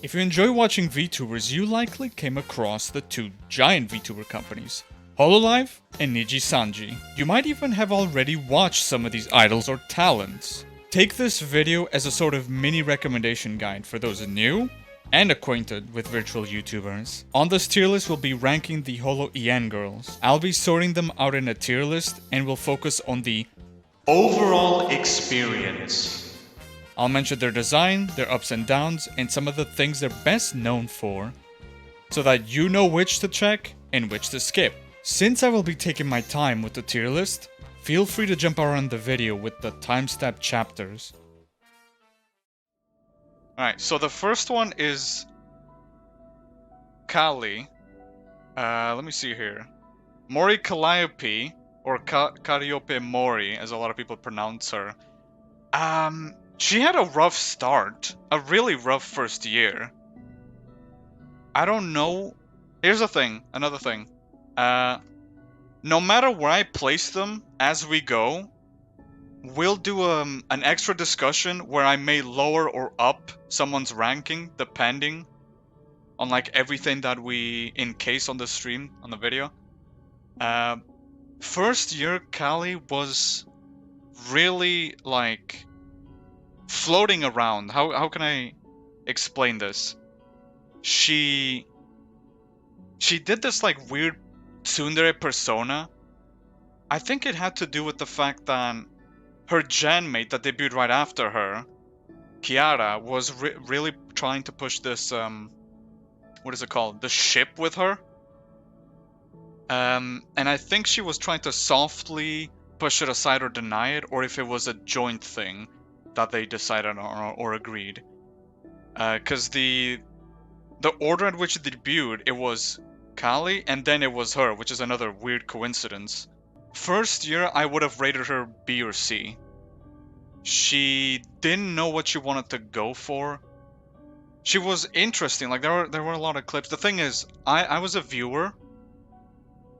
If you enjoy watching VTubers, you likely came across the two giant VTuber companies, Hololive and Niji-Sanji. You might even have already watched some of these idols or talents. Take this video as a sort of mini recommendation guide for those new and acquainted with virtual YouTubers. On this tier list, we'll be ranking the Hololive girls. I'll be sorting them out in a tier list and we'll focus on the overall experience. I'll mention their design, their ups and downs, and some of the things they're best known for, so that you know which to check and which to skip. Since I will be taking my time with the tier list, feel free to jump around the video with the time-stamped chapters. Alright, so the first one is Kali. Let me see here. Mori Calliope, or Calliope Mori, as a lot of people pronounce her. She had a rough start. A really rough first year. I don't know. Here's the thing, another thing. No matter where I place them as we go, we'll do an extra discussion where I may lower or up someone's ranking depending on like everything that we encase on the stream, on the video. First year Kali was really like floating around. How can I explain this? She did this like weird tsundere persona. I think it had to do with the fact that her gen mate that debuted right after her, Kiara, was really trying to push this what is it called? The ship with her. And I think she was trying to softly push it aside or deny it, or if it was a joint thing that they decided on or agreed. Because the order at which it debuted, it was Kali and then it was her, which is another weird coincidence. First year, I would have rated her B or C. She didn't know what she wanted to go for. She was interesting, like there were a lot of clips. The thing is, I was a viewer,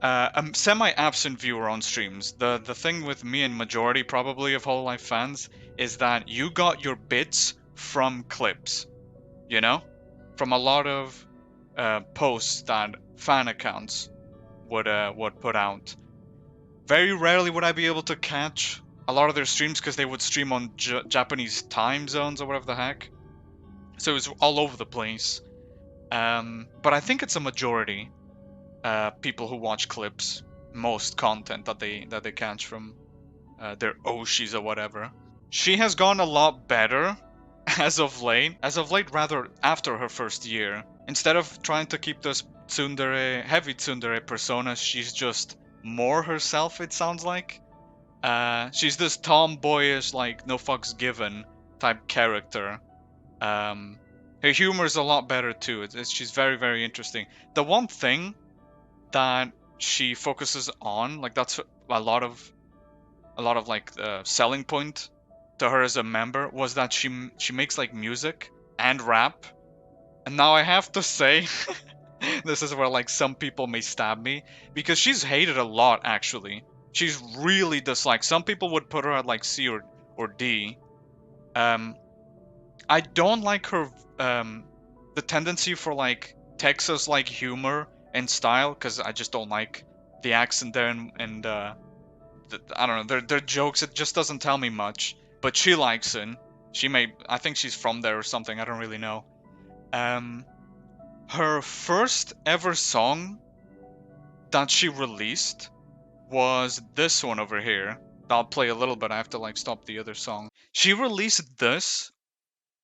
a semi-absent viewer on streams. The thing with me and majority probably of Hololive fans is that you got your bits from clips, you know? From a lot of posts that fan accounts would put out. Very rarely would I be able to catch a lot of their streams because they would stream on Japanese time zones or whatever the heck. So it was all over the place. But I think it's a majority people who watch clips, most content that they catch from their Oshis or whatever. She has gone a lot better as of late. As of late, rather after her first year. Instead of trying to keep this heavy tsundere persona, she's just more herself, it sounds like. She's this tomboyish, like, no fucks given type character. Her humor is a lot better too. She's very, very interesting. The one thing that she focuses on, like that's a lot of like selling point to her as a member, was that she makes like music and rap. And now I have to say, this is where like some people may stab me, because she's hated a lot actually. She's really disliked. Some people would put her at like C or D. I don't like her the tendency for like Texas like humor and style, because I just don't like the accent there and I don't know, their jokes. It just doesn't tell me much. But she likes it. I think she's from there or something. I don't really know. Her first ever song that she released was this one over here. I'll play a little bit. I have to like stop the other song. She released this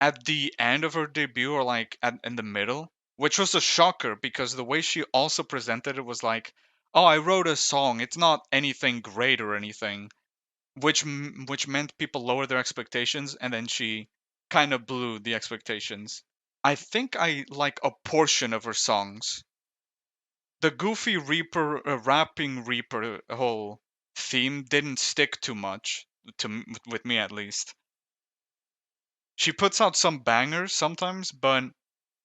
at the end of her debut, or like in the middle, which was a shocker because the way she also presented it was like, oh, I wrote a song. It's not anything great or anything, which meant people lowered their expectations, and then she kind of blew the expectations. I think I like a portion of her songs. The goofy Reaper, rapping Reaper whole theme didn't stick too much, with me at least. She puts out some bangers sometimes, but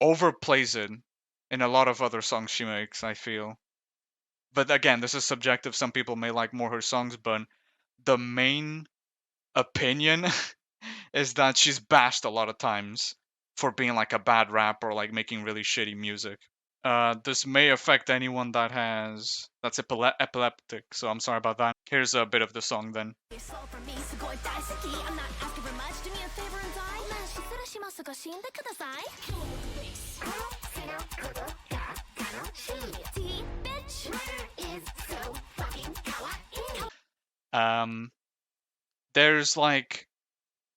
overplays it in a lot of other songs she makes, I feel. But again, this is subjective. Some people may like more her songs, but the main opinion is that she's bashed a lot of times. for being like a bad rap or like making really shitty music. This may affect anyone that's epileptic, so I'm sorry about that. Here's a bit of the song then. There's like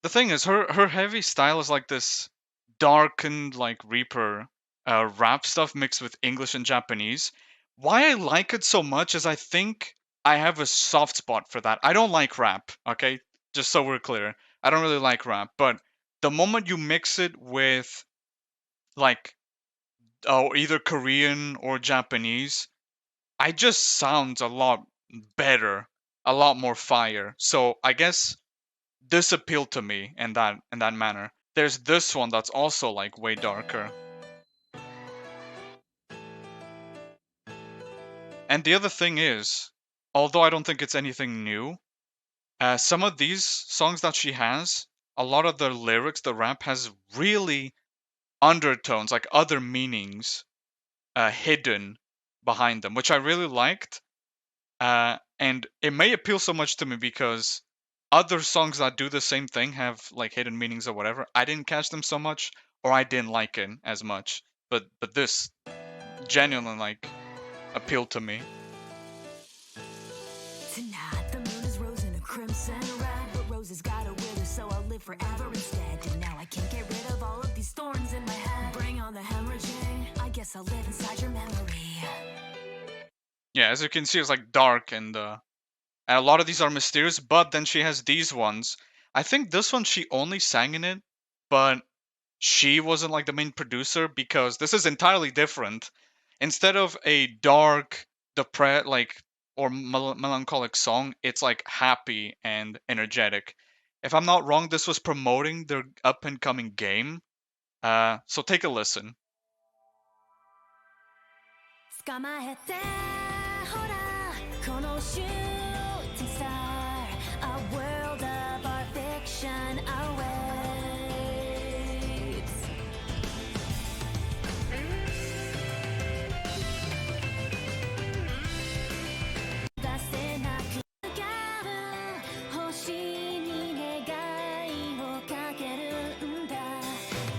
the thing is her heavy style is like this darkened like Reaper rap stuff mixed with English and Japanese. Why I like it so much is I think I have a soft spot for that. I don't like rap, okay? Just so we're clear. I don't really like rap, but the moment you mix it with like either Korean or Japanese, I just sounds a lot better, a lot more fire. So I guess this appealed to me in that manner. There's this one that's also like way darker. And the other thing is, although I don't think it's anything new, some of these songs that she has, a lot of the lyrics, the rap has really undertones, like other meanings hidden behind them, which I really liked. And it may appeal so much to me because other songs that do the same thing have like hidden meanings or whatever. I didn't catch them so much, or I didn't like it as much. But this genuinely like appealed to me. Tonight the moon is rose in a crimson red, but roses gotta wither, so I'll live forever instead. And now I can't get rid of all of these thorns in my head. Bring on the hemorrhaging, I guess I'll live inside your memory. Yeah, as you can see, it's like dark and a lot of these are mysterious. But then she has these ones. I think this one she only sang in it, but she wasn't like the main producer because this is entirely different. Instead of a dark, depressed, like or melancholic song, it's like happy and energetic. If I'm not wrong, this was promoting their up and coming game. So take a listen. 捕まえてほらこのシューティスター A world of our fiction awaits.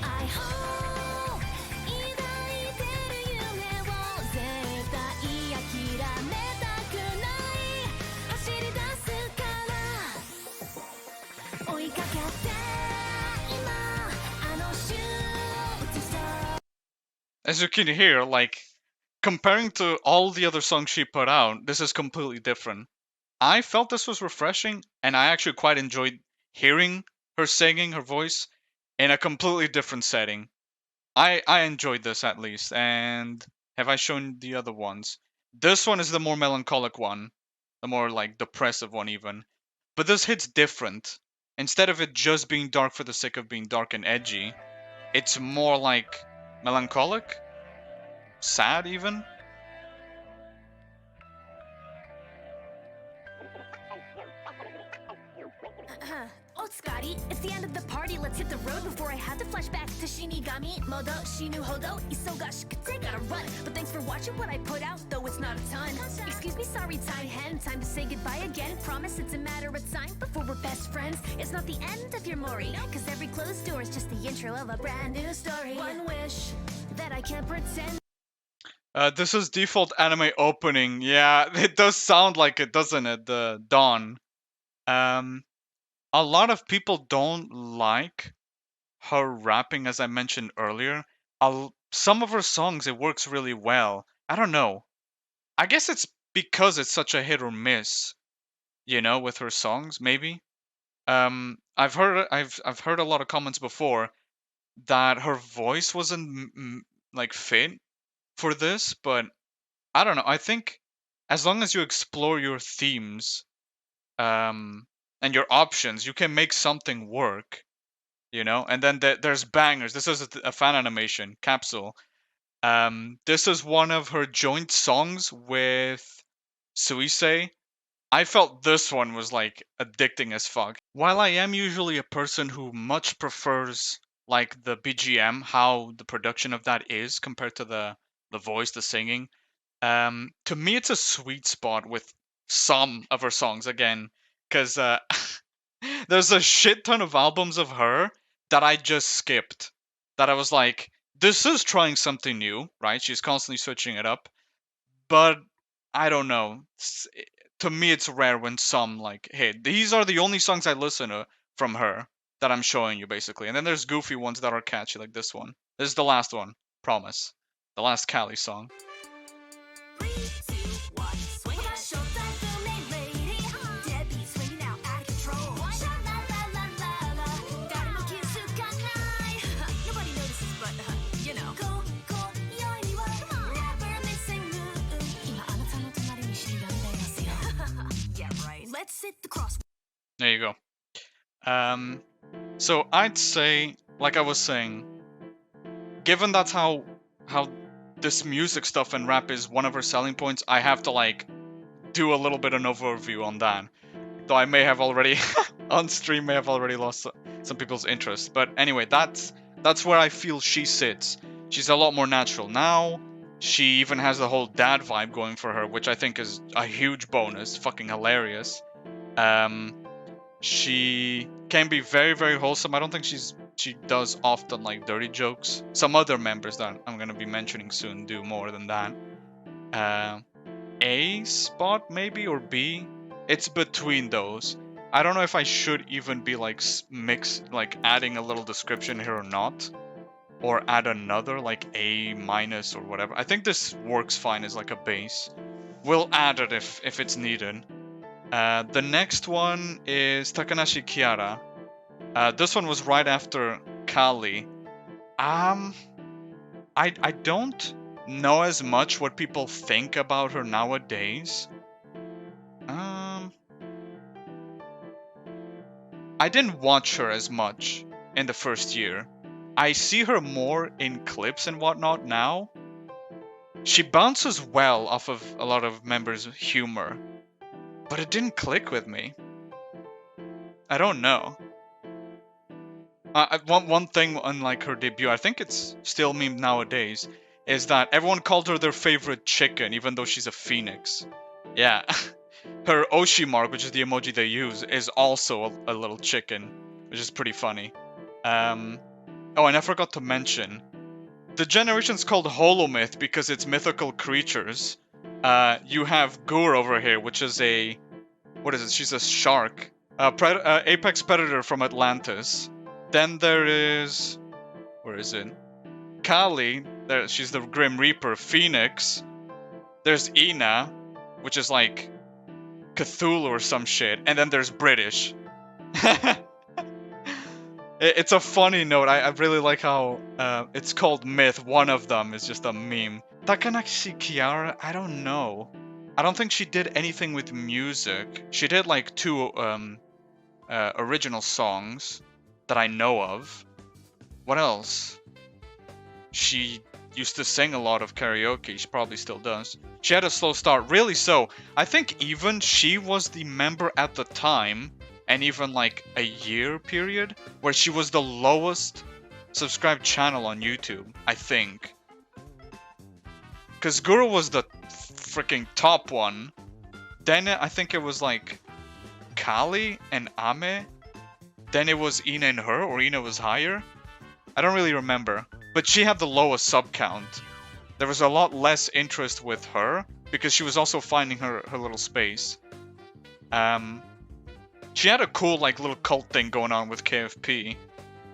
I hope 追いかけて今あのシューティスター As you can hear, like comparing to all the other songs she put out, this is completely different. I felt this was refreshing, and I actually quite enjoyed hearing her singing her voice in a completely different setting. I enjoyed this at least. And have I shown the other ones? This one is the more melancholic one, the more like depressive one even. But this hits different. Instead of it just being dark for the sake of being dark and edgy, it's more like melancholic, sad even. Otskari, it's the end of the party, let's hit the road before I have to flash back to Shinigami Modo Shinu Hodo Isogashikute, gotta run. But thanks for watching what I put out, though it's not a ton. Excuse me, sorry, tie hen, time to say goodbye again. Promise it's a matter of time before we're best friends. It's not the end of your Mori, cause every closed door is just the intro of a brand new story. One wish that I can't pretend. This is default anime opening. Yeah, it does sound like it, doesn't it? The Dawn. A lot of people don't like her rapping, as I mentioned earlier. Some of her songs, it works really well. I don't know. I guess it's because it's such a hit or miss, with her songs. Maybe. I've heard a lot of comments before that her voice wasn't like fit for this, but I don't know. I think as long as you explore your themes, and your options, you can make something work. And then there's bangers. This is a fan animation capsule. This is one of her joint songs with Suisei. I felt this one was like addicting as fuck. While I am usually a person who much prefers like the BGM, how the production of that is compared to the voice, the singing. To me, it's a sweet spot with some of her songs again, because there's a shit ton of albums of her that I just skipped. That I was like, this is trying something new, right? She's constantly switching it up, but I don't know. To me, it's rare when some like, hey, these are the only songs I listen to from her that I'm showing you, basically. And then there's goofy ones that are catchy, like this one. This is the last one, promise. The last Callie song. There you go. So I'd say, like I was saying, given that's how this music stuff and rap is one of her selling points, I have to like do a little bit of an overview on that. Though I may have already on stream may have already lost some people's interest. But anyway, that's where I feel she sits. She's a lot more natural now. She even has the whole dad vibe going for her, which I think is a huge bonus. Fucking hilarious. She can be very, very wholesome. I don't think she does often like dirty jokes. Some other members that I'm gonna be mentioning soon do more than that. A spot maybe, or B. It's between those. I don't know if I should even be like adding a little description here or not, or add another like A minus or whatever. I think this works fine as like a base. We'll add it if it's needed. The next one is Takanashi Kiara. This one was right after Kali. I don't know as much what people think about her nowadays. I didn't watch her as much in the first year. I see her more in clips and whatnot now. She bounces well off of a lot of members' humor, but it didn't click with me. I don't know. One thing on like her debut, I think it's still meme nowadays, is that everyone called her their favorite chicken, even though she's a phoenix. Yeah. Her Oshi mark, which is the emoji they use, is also a little chicken, which is pretty funny. Oh, and I forgot to mention, the generation's called Holomyth because it's mythical creatures. You have Gura over here, which is what is it? She's a shark. Apex predator from Atlantis. Then there is... where is it? Kali. She's the Grim Reaper. Phoenix. There's Ina, which is like Cthulhu or some shit. And then there's British. It's a funny note. I really like how it's called myth. One of them is just a meme. Takanashi Kiara? I don't know. I don't think she did anything with music. She did like 2 original songs that I know of. What else? She used to sing a lot of karaoke. She probably still does. She had a slow start. Really so. I think even she was the member at the time, and even like a year period, where she was the lowest subscribed channel on YouTube, I think. Because Gura was the freaking top one. Then I think it was like Kali and Ame. Then it was Ina and her, or Ina was higher. I don't really remember. But she had the lowest sub count. There was a lot less interest with her, because she was also finding her little space. She had a cool like little cult thing going on with KFP.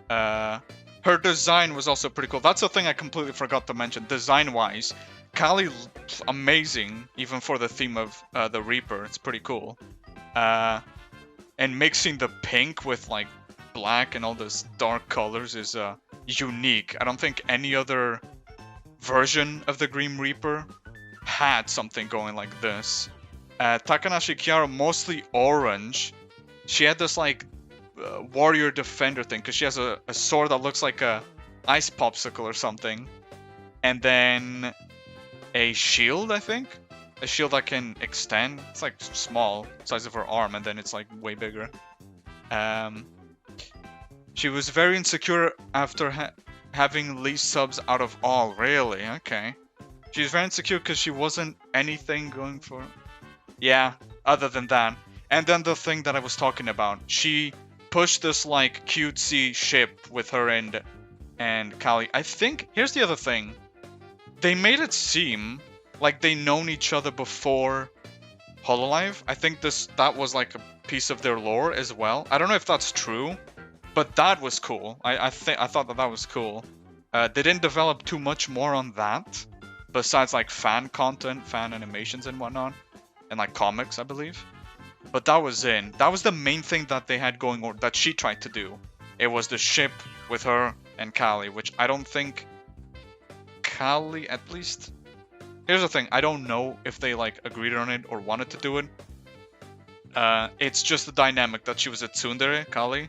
Her design was also pretty cool. That's the thing I completely forgot to mention. Design-wise, Kali, amazing, even for the theme of the Reaper. It's pretty cool. And mixing the pink with like black and all those dark colors is unique. I don't think any other version of the Grim Reaper had something going like this. Takanashi Kiara, mostly orange. She had this like warrior defender thing, because she has a sword that looks like a ice popsicle or something. And then a shield, I think? A shield that can extend. It's like small, size of her arm, and then it's like way bigger. She was very insecure after having least subs out of all. Really? Okay. She was very insecure because she wasn't anything going for... Yeah, other than that. And then the thing that I was talking about. She pushed this, like, cutesy ship with her and Callie. I think... Here's the other thing. They made it seem like they known each other before Hololive. I think that was, like, a piece of their lore as well. I don't know if that's true. But that was cool. I thought that was cool. They didn't develop too much more on that, besides like fan content, fan animations and whatnot, and like comics, I believe. But that was the main thing that they had going on, that she tried to do. It was the ship with her and Callie, which I don't think Callie, at least. Here's the thing, I don't know if they like agreed on it or wanted to do it. It's just the dynamic that she was a tsundere, Callie.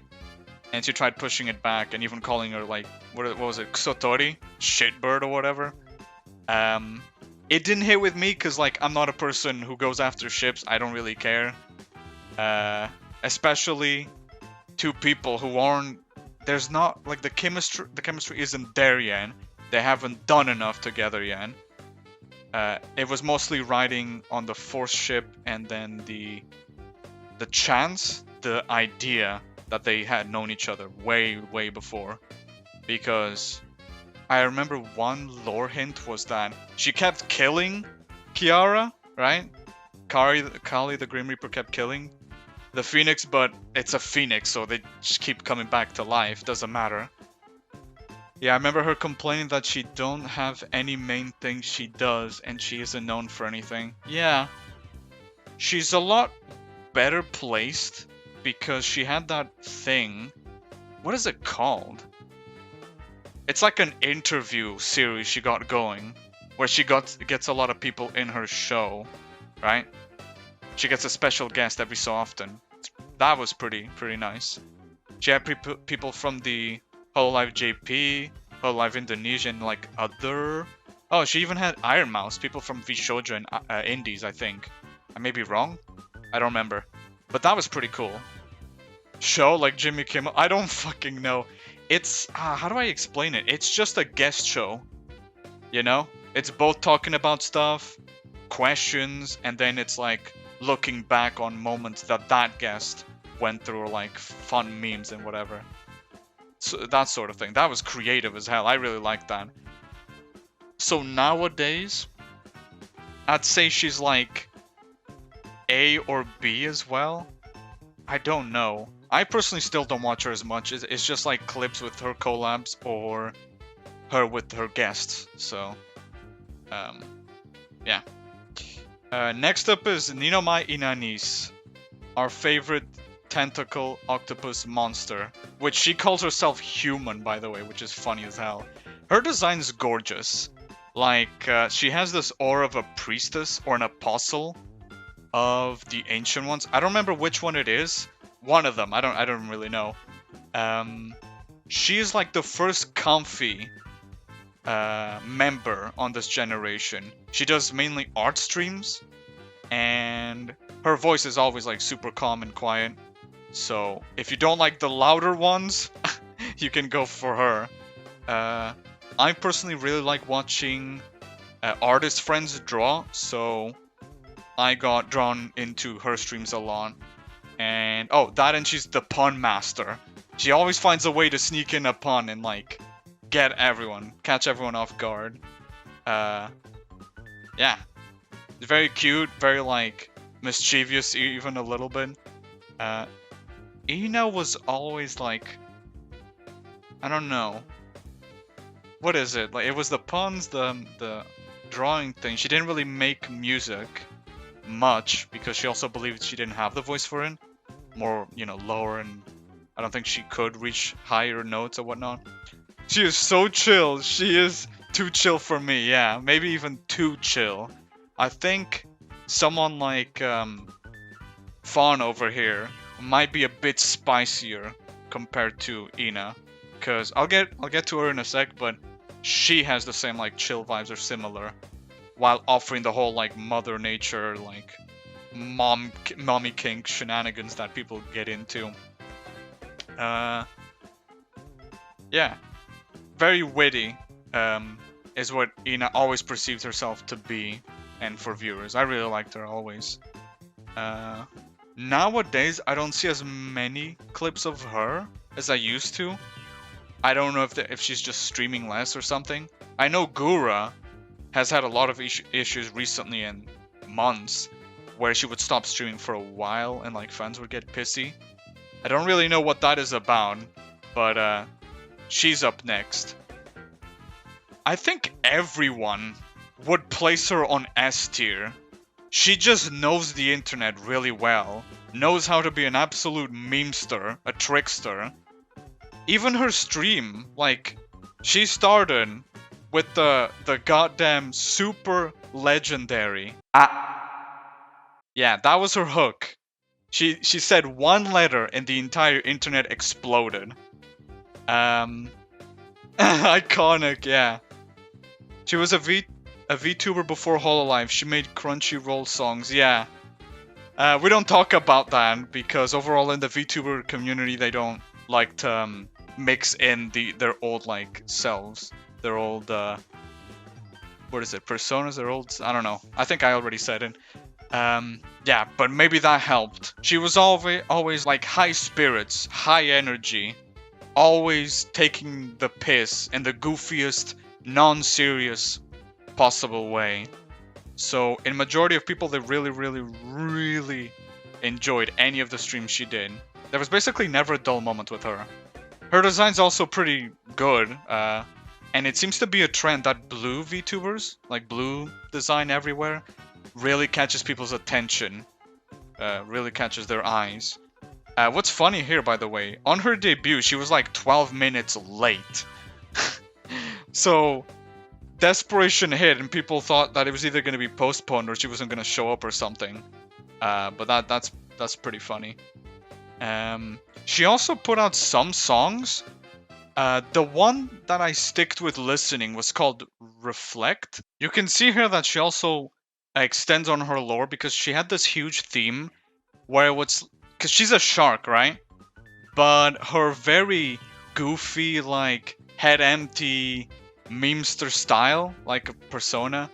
And she tried pushing it back and even calling her, like, what was it, Xotori? Shitbird or whatever. It didn't hit with me because, like, I'm not a person who goes after ships. I don't really care. Especially two people who aren't... There's not, like, the chemistry isn't there yet. They haven't done enough together yet. It was mostly riding on the Force ship and then the chance, the idea that they had known each other way, way before. Because I remember one lore hint was that she kept killing Kiara, right? Kali, the Grim Reaper, kept killing the Phoenix, but it's a Phoenix, so they just keep coming back to life, doesn't matter. Yeah, I remember her complaining that she don't have any main thing she does, and she isn't known for anything. Yeah, she's a lot better placed, because she had that thing. What is it called? It's like an interview series she got going, where she gets a lot of people in her show, right? She gets a special guest every so often. That was pretty nice. She had people from the Hololive JP, Hololive Indonesia, and like other... Oh, she even had Iron Mouse, people from VShojo and Indies, I think. I may be wrong. I don't remember. But that was pretty cool. Show like Jimmy Kimmel, I don't fucking know. It's how do I explain it? It's just a guest show, you know? It's both talking about stuff, questions, and then it's like looking back on moments that guest went through, or like fun memes and whatever. So that sort of thing. That was creative as hell. I really like that. So nowadays, I'd say she's like A or B as well. I don't know. I personally still don't watch her as much. It's just like clips with her collabs or her with her guests. So, yeah. Next up is Ninomae Inanis, our favorite tentacle octopus monster, which she calls herself human, by the way, which is funny as hell. Her design's gorgeous. Like, she has this aura of a priestess or an apostle of the ancient ones. I don't remember which one it is. One of them. I don't really know. She's like the first comfy member on this generation. She does mainly art streams, and her voice is always like super calm and quiet. So if you don't like the louder ones, you can go for her. I personally really like watching artist friends draw, so I got drawn into her streams a lot. And oh, that, and she's the pun master. She always finds a way to sneak in a pun and like catch everyone off guard. Yeah, it's very cute, very like mischievous, even a little bit. Ina was always like, I don't know, what is it? Like, it was the puns, the drawing thing. She didn't really make music much because she also believed she didn't have the voice for it. More, you know, lower, and I don't think she could reach higher notes or whatnot. She is so chill. She is too chill for me, yeah. Maybe even too chill. I think someone like Fauna over here might be a bit spicier compared to Ina. Because I'll get to her in a sec, but she has the same like chill vibes or similar, while offering the whole like mother nature, like mommy kink shenanigans that people get into. yeah, very witty. Is what Ina always perceived herself to be, and for viewers, I really liked her always. Nowadays, I don't see as many clips of her as I used to. I don't know if she's just streaming less or something. I know Gura has had a lot of issues recently and months where she would stop streaming for a while and like fans would get pissy. I don't really know what that is about, but she's up next. I think everyone would place her on S tier. She just knows the internet really well, knows how to be an absolute memester, a trickster. Even her stream, like, she started with the goddamn super legendary. Yeah, that was her hook. She said one letter and the entire internet exploded. Iconic, yeah. She was a VTuber before Hololive. She made Crunchyroll songs, yeah. We don't talk about that because overall in the VTuber community they don't like to mix in their old like selves, their old what is it, personas, their old, I don't know. I think I already said it. Yeah, but maybe that helped. She was always like high spirits, high energy, always taking the piss in the goofiest, non-serious possible way. So in majority of people, they really enjoyed any of the streams she did. There was basically never a dull moment with her. Her design's also pretty good, and it seems to be a trend that blue VTubers, like blue design everywhere, really catches people's attention, really catches their eyes. What's funny here, by the way, on her debut, she was like 12 minutes late. So, desperation hit, and people thought that it was either going to be postponed or she wasn't going to show up or something. But that's pretty funny. She also put out some songs. The one that I sticked with listening was called Reflect. You can see here that she also extends on her lore because she had this huge theme where it was... Because she's a shark, right? But her very goofy, like, head empty memester style, like a persona,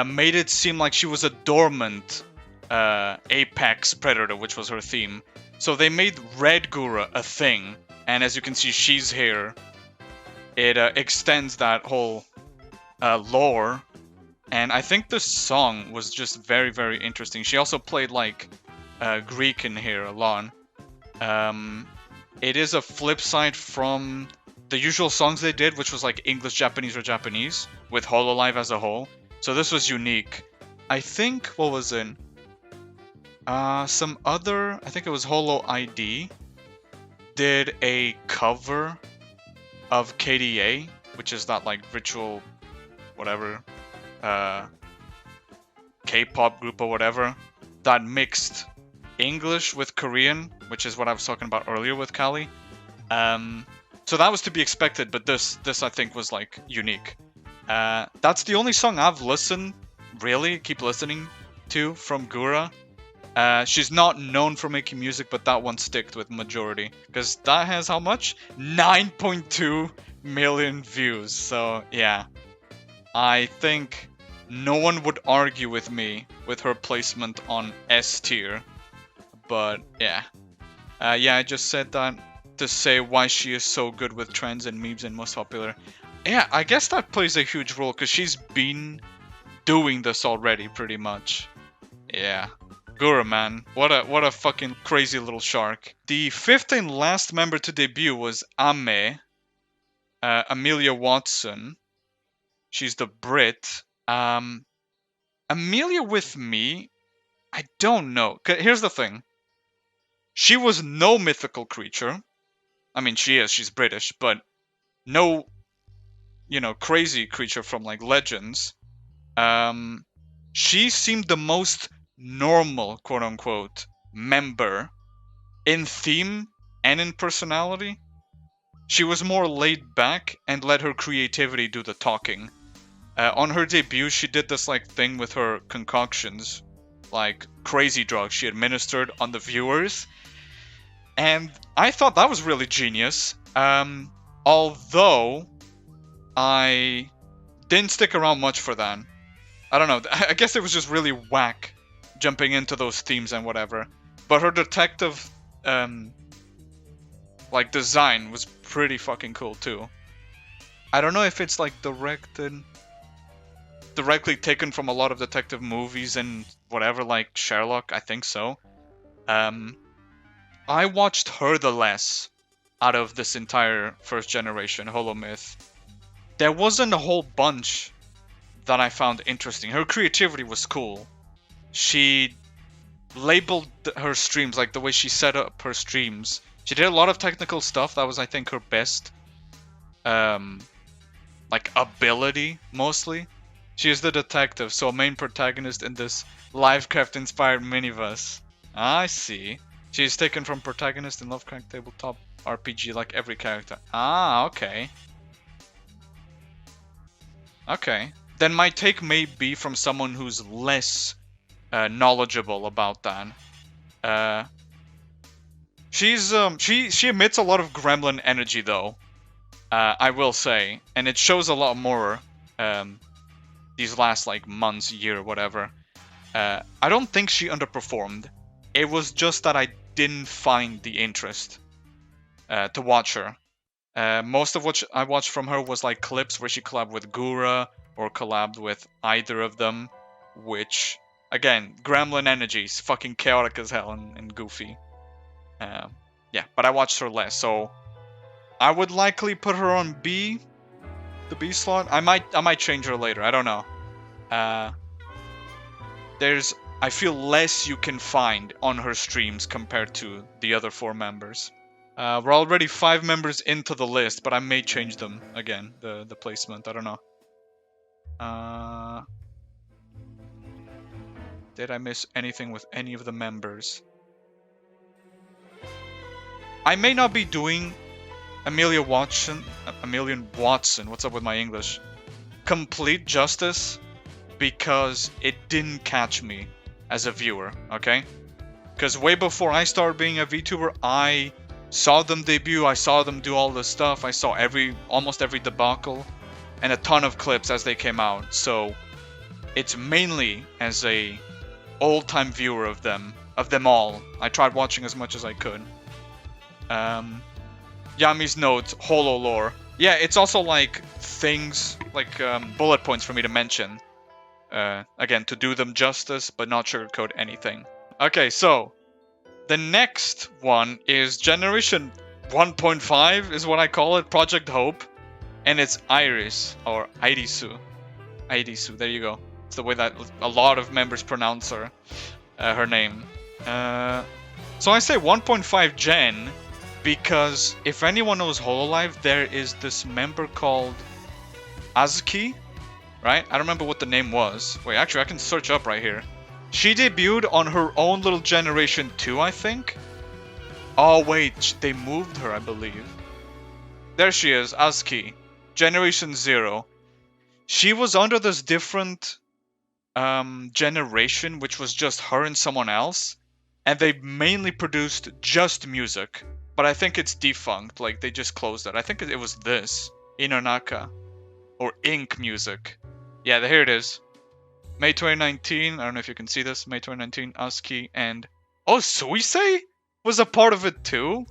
made it seem like she was a dormant apex predator, which was her theme. So they made Red Gura a thing, and as you can see, she's here. It extends that whole lore, and I think this song was just very interesting. She also played like Greek in here a lot. It is a flip side from the usual songs they did, which was like English, Japanese, or Japanese, with Hololive as a whole. So this was unique. I think, what was it? Some other, I think it was Holo ID, did a cover of KDA, which is that like virtual, whatever, K-pop group or whatever, that mixed English with Korean, which is what I was talking about earlier with Kali. So that was to be expected, but this I think was like unique. That's the only song I've listened, really, keep listening to from Gura. She's not known for making music, but that one sticked with majority. Because that has how much? 9.2 million views. So, yeah. I think no one would argue with me with her placement on S tier. But, yeah. Yeah, I just said that to say why she is so good with trends and memes and most popular. Yeah, I guess that plays a huge role, because she's been doing this already, pretty much. Yeah. Gura, man. What a fucking crazy little shark. The fifth and last member to debut was Amelia Watson. She's the Brit. Amelia with me, I don't know. Here's the thing. She was no mythical creature. I mean, she is. She's British, but no, crazy creature from like Legends. She seemed the most normal, quote-unquote, member in theme and in personality. She was more laid back and let her creativity do the talking. On her debut, she did this like thing with her concoctions, like crazy drugs she administered on the viewers, and I thought that was really genius. Although I didn't stick around much for that. I don't know. I guess it was just really whack jumping into those themes and whatever. But her detective like design was pretty fucking cool too. I don't know if it's like directly taken from a lot of detective movies and whatever, like Sherlock. I think so. I watched her the less out of this entire first generation Holomyth. There wasn't a whole bunch that I found interesting. Her creativity was cool. She labeled her streams, like the way she set up her streams. She did a lot of technical stuff. That was, I think, her best like ability, mostly. She is the detective, so a main protagonist in this Lovecraft-inspired miniverse. I see. She is taken from protagonist in Lovecraft tabletop RPG, like every character. Ah, okay. Okay. Then my take may be from someone who's less knowledgeable about that. She emits a lot of gremlin energy though. I will say, and it shows a lot more these last like months, year, whatever. I don't think she underperformed. It was just that I didn't find the interest to watch her. Most of what I watched from her was like clips where she collabed with Gura or collabed with either of them, which, again, gremlin energy is fucking chaotic as hell and goofy. Yeah, but I watched her less, so I would likely put her on B, the B slot. I might change her later. I don't know. I feel less you can find on her streams compared to the other 4 members. We're already 5 members into the list, but I may change them again, the placement. I don't know. Did I miss anything with any of the members? I may not be doing Amelia Watson, what's up with my English? Complete justice, because it didn't catch me as a viewer, okay? Because way before I started being a VTuber, I saw them debut, I saw them do all this stuff, I saw almost every debacle, and a ton of clips as they came out, so it's mainly as a old-time viewer of them all. I tried watching as much as I could. Yami's notes, holo lore. Yeah, it's also like things, like bullet points for me to mention. Again, to do them justice, but not sugarcoat anything. Okay, so the next one is Generation 1.5 is what I call it, Project Hope. And it's IRyS, or IRyS. IRyS, there you go. It's the way that a lot of members pronounce her name. So I say 1.5 Gen, because if anyone knows Hololive, there is this member called Azuki, right? I don't remember what the name was. Wait, actually, I can search up right here. She debuted on her own little Generation 2, I think. Oh, wait, they moved her, I believe. There she is, Azuki. Generation 0. She was under this different generation, which was just her and someone else. And they mainly produced just music. But I think it's defunct, like they just closed it. I think it was this, Inonaka, or Ink Music. Yeah, here it is. May 2019, I don't know if you can see this, May 2019, Azuki and... Oh, Suisei was a part of it too?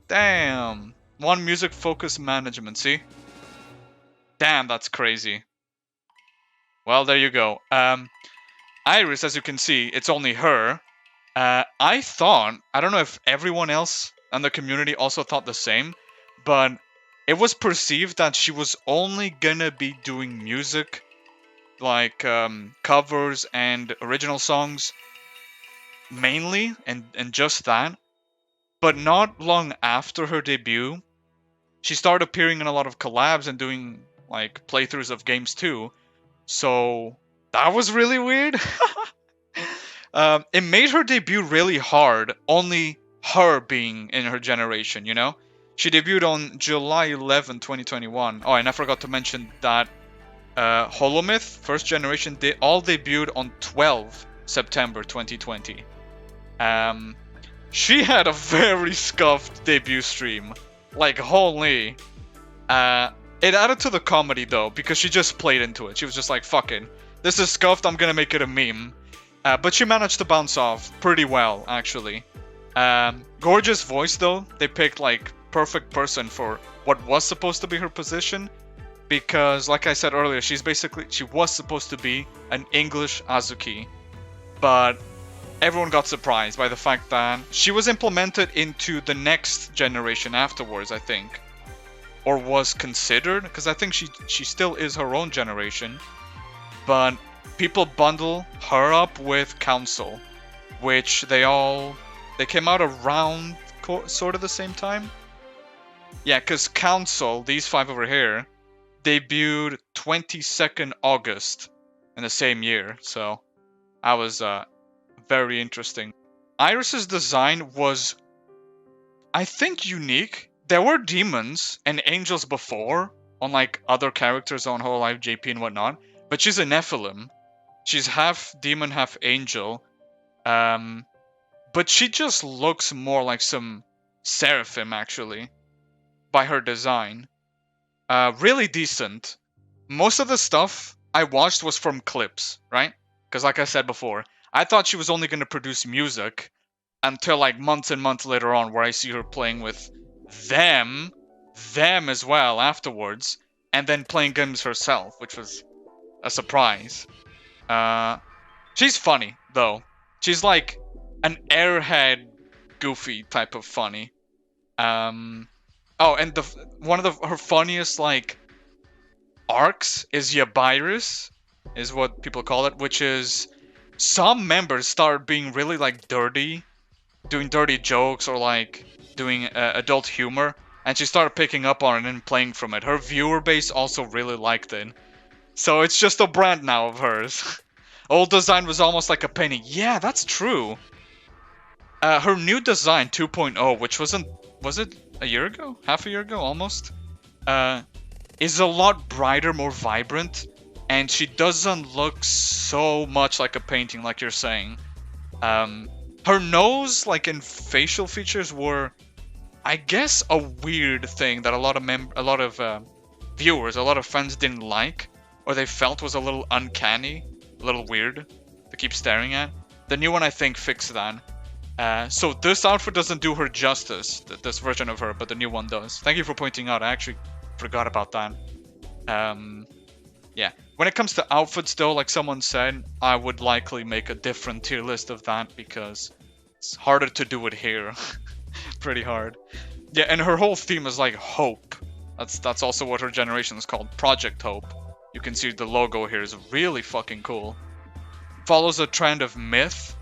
Damn. One music focus management, see? Damn, that's crazy. Well, there you go. IRyS, as you can see, it's only her. I thought, I don't know if everyone else in the community also thought the same, but it was perceived that she was only gonna be doing music, like covers and original songs, mainly, and just that. But not long after her debut, she started appearing in a lot of collabs and doing like playthroughs of games too. So that was really weird. It made her debut really hard, only her being in her generation, you know? She debuted on July 11, 2021. Oh, and I forgot to mention that Holomyth, first generation, they all debuted on 12 September 2020. she had a very scuffed debut stream. Like, holy. It added to the comedy, though, because she just played into it. She was just like, fuck it. This is scuffed, I'm gonna make it a meme. But she managed to bounce off pretty well, actually. Gorgeous voice, though. They picked, like, perfect person for what was supposed to be her position. Because, like I said earlier, she was supposed to be an English Azuki. But everyone got surprised by the fact that she was implemented into the next generation afterwards, I think. Or was considered, because I think she still is her own generation. But people bundle her up with Council, which they came out around sort of the same time. Yeah, because Council, these 5 over here, debuted 22nd August in the same year, so that was very interesting. IRyS's design was, I think, unique. There were demons and angels before on like other characters on Hololive JP and whatnot, but she's a Nephilim. She's half demon, half angel. But she just looks more like some seraphim, actually, by her design. Really decent. Most of the stuff I watched was from clips, right? Because like I said before, I thought she was only going to produce music until like months and months later on, where I see her playing with them as well afterwards, and then playing games herself, which was a surprise. She's funny, though. She's like an airhead, goofy type of funny. Oh, and one of her funniest like arcs is IRyS, is what people call it, which is some members start being really like dirty, doing dirty jokes or like doing adult humor, and she started picking up on it and playing from it. Her viewer base also really liked it, so it's just a brand now of hers. Old design was almost like a penny. Yeah, that's true. Her new design 2.0, which was it a year ago? Half a year ago, almost? Is a lot brighter, more vibrant, and she doesn't look so much like a painting, like you're saying. Her nose, like in facial features, were, I guess, a weird thing that a lot of viewers, a lot of fans didn't like, or they felt was a little uncanny, a little weird to keep staring at. The new one, I think, fixed that. So this outfit doesn't do her justice, this version of her, but the new one does. Thank you for pointing out. I actually forgot about that. Yeah. When it comes to outfits, though, like someone said, I would likely make a different tier list of that because it's harder to do it here. Pretty hard. Yeah, and her whole theme is like hope. That's also what her generation is called, Project Hope. You can see the logo here is really fucking cool. Follows a trend of myth.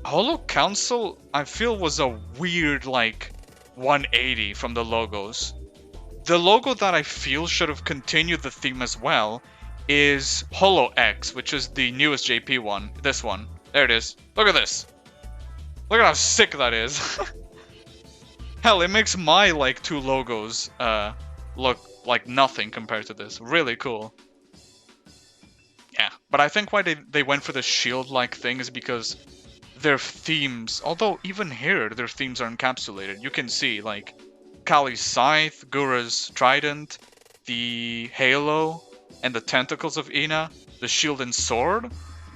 Holo Council, I feel, was a weird, like, 180 from the logos. The logo that I feel should have continued the theme as well is Holo X, which is the newest JP one. This one. There it is. Look at this. Look at how sick that is. Hell, it makes my, like, 2 logos look like nothing compared to this. Really cool. Yeah, but I think why they went for the shield-like thing is because their themes, although even here their themes are encapsulated. You can see, like, Kali's scythe, Gura's trident, the halo and the tentacles of Ina, the shield and sword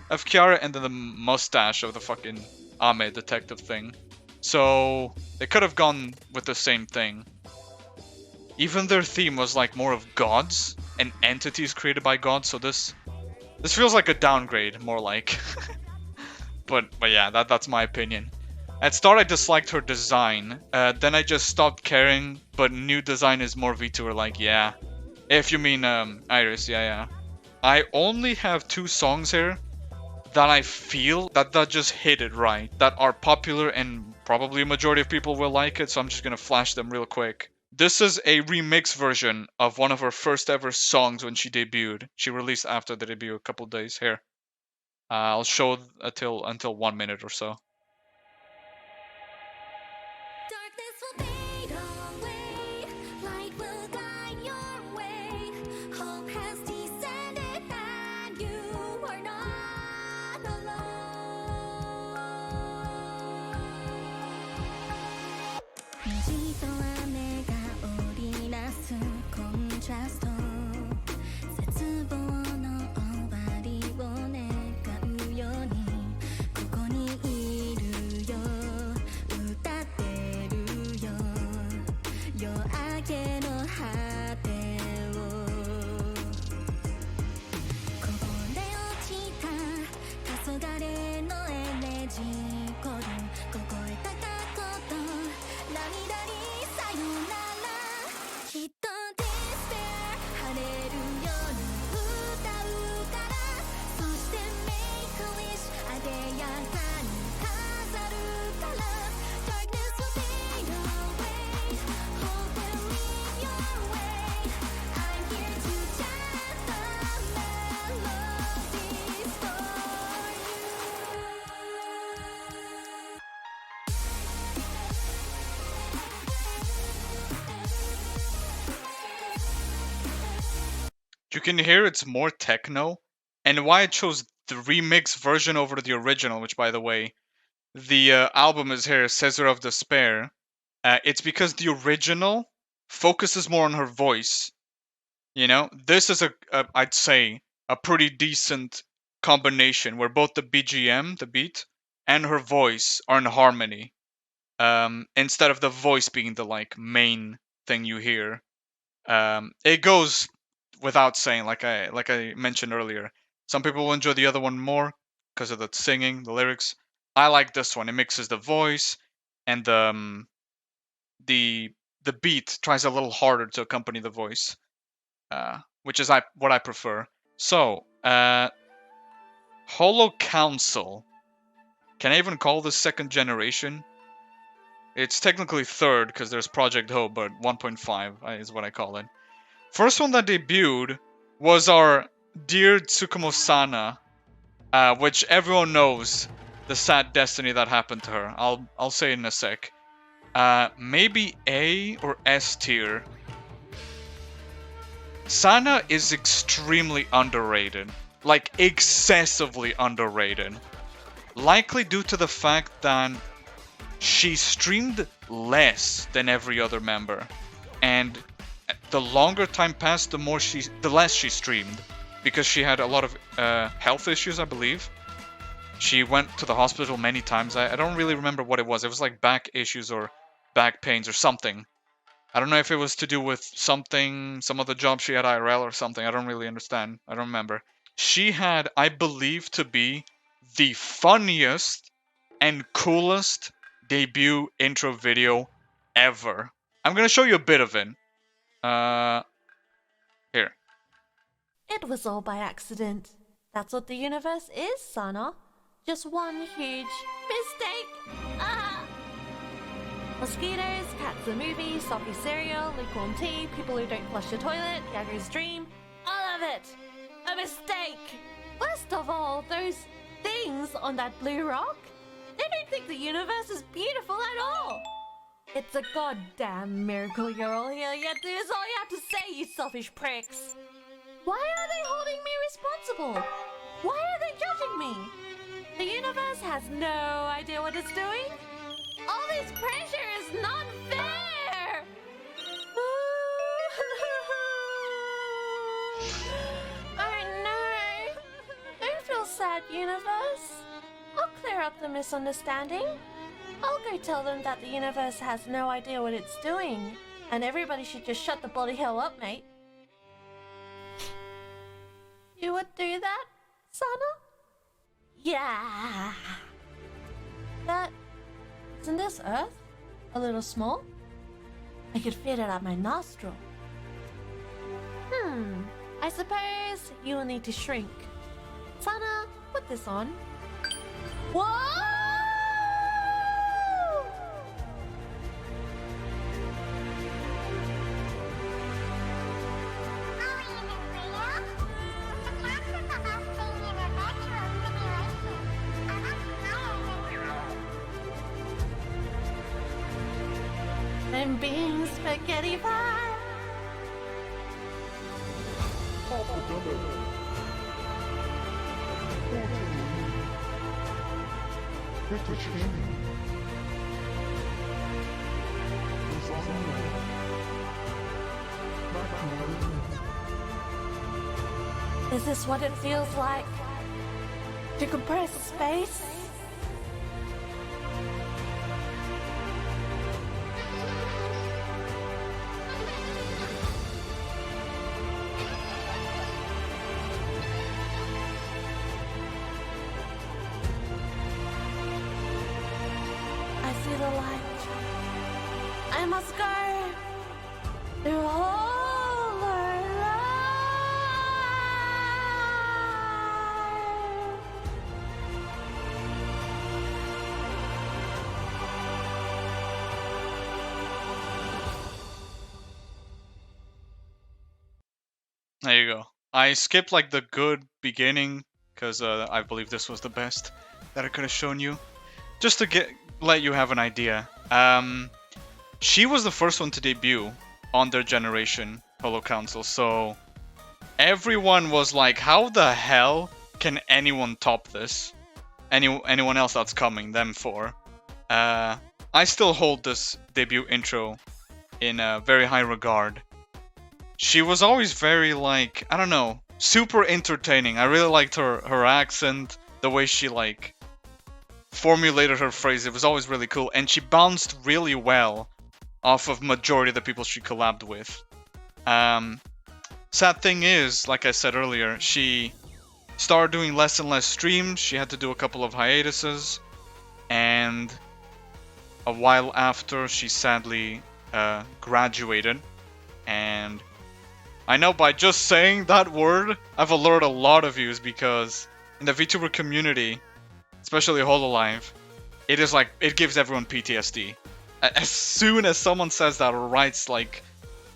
of Kiara, and then the mustache of the fucking Ame detective thing. So they could have gone with the same thing. Even their theme was like more of gods and entities created by gods, so this feels like a downgrade, more like. But yeah, that's my opinion. At start I disliked her design, then I just stopped caring, but new design is more VTuber like, yeah. If you mean IRyS, yeah. I only have 2 songs here that I feel that just hit it right, that are popular and probably a majority of people will like it, so I'm just gonna flash them real quick. This is a remix version of one of her first ever songs when she debuted. She released after the debut a couple days. Here. I'll show until 1 minute or so. Darkness will fade away, light will guide your way. Hope has descended and you are not alone. trust 絶望の終わりを願うようにここにいるよ歌ってるよ夜明けの果てをこぼれ落ちた黄昏のエレジーコード凍えた過去と涙にさよならきっと Despair 晴れるように歌うからそして Make a wish あでやかに飾るから Darkness will fade away Hope will lead your way I'm here to chant the melodies for you You can hear it's more techno, and why I chose the remix version over the original, which, by the way, the album is here, Caesar of Despair. It's because the original focuses more on her voice. You know, this is I'd say, a pretty decent combination where both the BGM, the beat, and her voice are in harmony. Instead of the voice being the like main thing you hear. It goes without saying, like I mentioned earlier. Some people will enjoy the other one more because of the singing, the lyrics. I like this one. It mixes the voice and the beat tries a little harder to accompany the voice, which is what I prefer. So, Holo Council. Can I even call this second generation? It's technically third because there's Project Hope, but 1.5 is what I call it. First one that debuted was our dear Tsukomo-sana, which everyone knows the sad destiny that happened to her. I'll say in a sec. Maybe A or S tier. Sana is extremely underrated, like excessively underrated. Likely due to the fact that she streamed less than every other member, and the longer time passed, the less she streamed, because she had a lot of health issues, I believe. She went to the hospital many times. I don't really remember what it was. It was like back issues or back pains or something. I don't know if it was to do with some other job she had IRL or something. I don't really understand. I don't remember. She had, I believe, to be the funniest and coolest debut intro video ever. I'm gonna show you a bit of it. Here. It was all by accident. That's what the universe is, Sana. Just one huge mistake. Ah! Mosquitoes, cats the movie, soppy cereal, lukewarm tea, people who don't flush the toilet, Yago's dream. All of it. A mistake. Worst of all, those things on that blue rock. They don't think the universe is beautiful at all. It's a goddamn miracle you're all here, yet there's all you have to say, you selfish pricks. Why are they holding me responsible? Why are they judging me? The universe has no idea what it's doing. All this pressure is not fair. Oh no. Don't feel sad, universe. I'll clear up the misunderstanding. I'll go tell them that the universe has no idea what it's doing, and everybody should just shut the bloody hell up, mate. You would do that, Sana? Yeah. Isn't this Earth a little small? I could fit it up my nostril. I suppose you will need to shrink. Sana, put this on. Whoa! I'm being spaghetti pie. Is this what it feels like to compress space? I see the light. I must go through all our life. There you go. I skipped like the good beginning because I believe this was the best that I could have shown you, just to let you have an idea. She was the first one to debut on their generation Holo Council, so everyone was like, how the hell can anyone top this? Anyone else that's coming, them four. I still hold this debut intro in very high regard. She was always very, like, I don't know, super entertaining. I really liked her accent, the way she, like, formulated her phrase. It was always really cool, and she bounced really well off of majority of the people she collabed with. Sad thing is, like I said earlier, she started doing less and less streams. She had to do a couple of hiatuses, and a while after, she sadly graduated. And I know by just saying that word, I've alerted a lot of views, because in the VTuber community, especially Hololive, it is like, it gives everyone PTSD. As soon as someone says that or writes like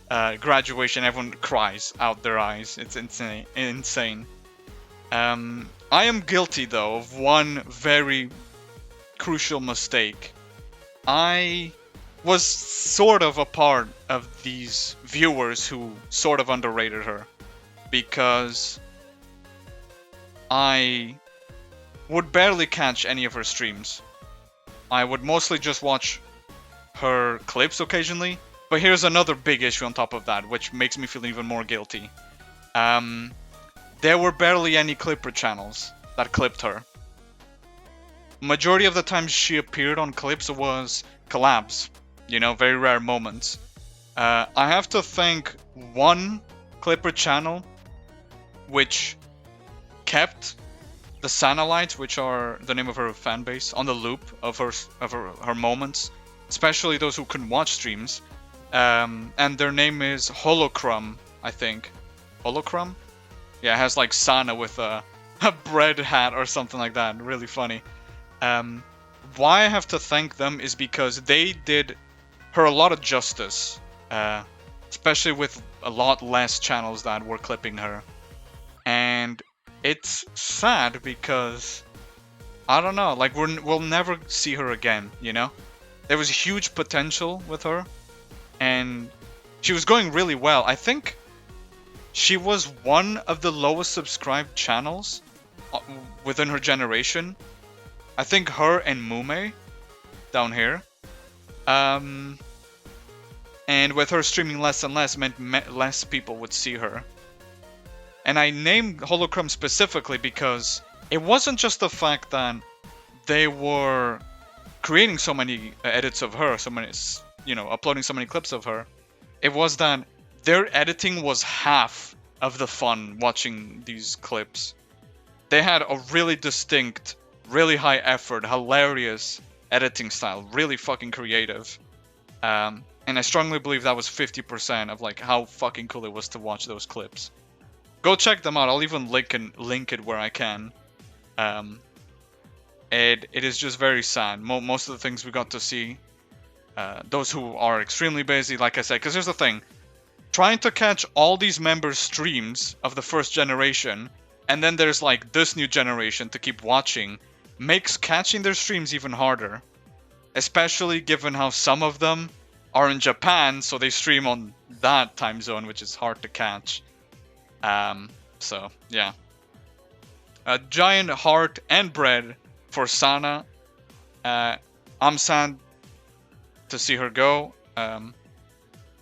graduation, everyone cries out their eyes. It's insane. I am guilty though of one very crucial mistake. I was sort of a part of these viewers who sort of underrated her, because I would barely catch any of her streams. I would mostly just watch her clips occasionally, but here's another big issue on top of that, which makes me feel even more guilty. There were barely any clipper channels that clipped her. Majority of the times she appeared on clips was collabs, you know, very rare moments. I have to thank one clipper channel which kept the Sanalites, which are the name of her fan base, on the loop of her moments, especially those who couldn't watch streams. And their name is Holocrum, I think. Holocrum? Yeah, it has like Sana with a bread hat or something like that. Really funny. Why I have to thank them is because they did her a lot of justice, especially with a lot less channels that were clipping her. And it's sad because, I don't know, like we'll never see her again, you know? There was huge potential with her, and she was going really well. I think she was one of the lowest subscribed channels within her generation. I think her and Mumei down here. And with her streaming less and less meant less people would see her. And I named Holocrum specifically because it wasn't just the fact that they were creating so many edits of her, so many, you know, uploading so many clips of her. It was that their editing was half of the fun watching these clips. They had a really distinct, really high effort, hilarious editing style, really fucking creative. And I strongly believe that was 50% of like how fucking cool it was to watch those clips. Go check them out. I'll even link it where I can. It is just very sad. Most of the things we got to see, those who are extremely busy, like I said, because here's the thing. Trying to catch all these members' streams of the first generation, and then there's like this new generation to keep watching, makes catching their streams even harder. Especially given how some of them are in Japan, so they stream on that time zone, which is hard to catch. So, yeah. A giant heart and bread for Sana. I'm sad to see her go.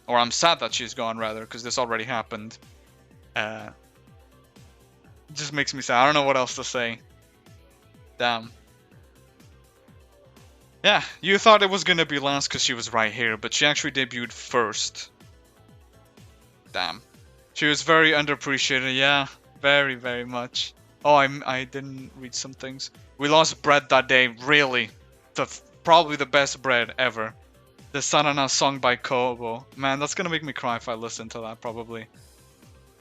Or I'm sad that she's gone, rather, because this already happened. It just makes me sad. I don't know what else to say. Damn. Yeah, you thought it was gonna be last because she was right here, but she actually debuted first. Damn. She was very underappreciated, yeah. Very, very much. Oh, I didn't read some things. We lost bread that day, really. Probably the best bread ever. The Sanana song by Kobo. Man, that's gonna make me cry if I listen to that, probably.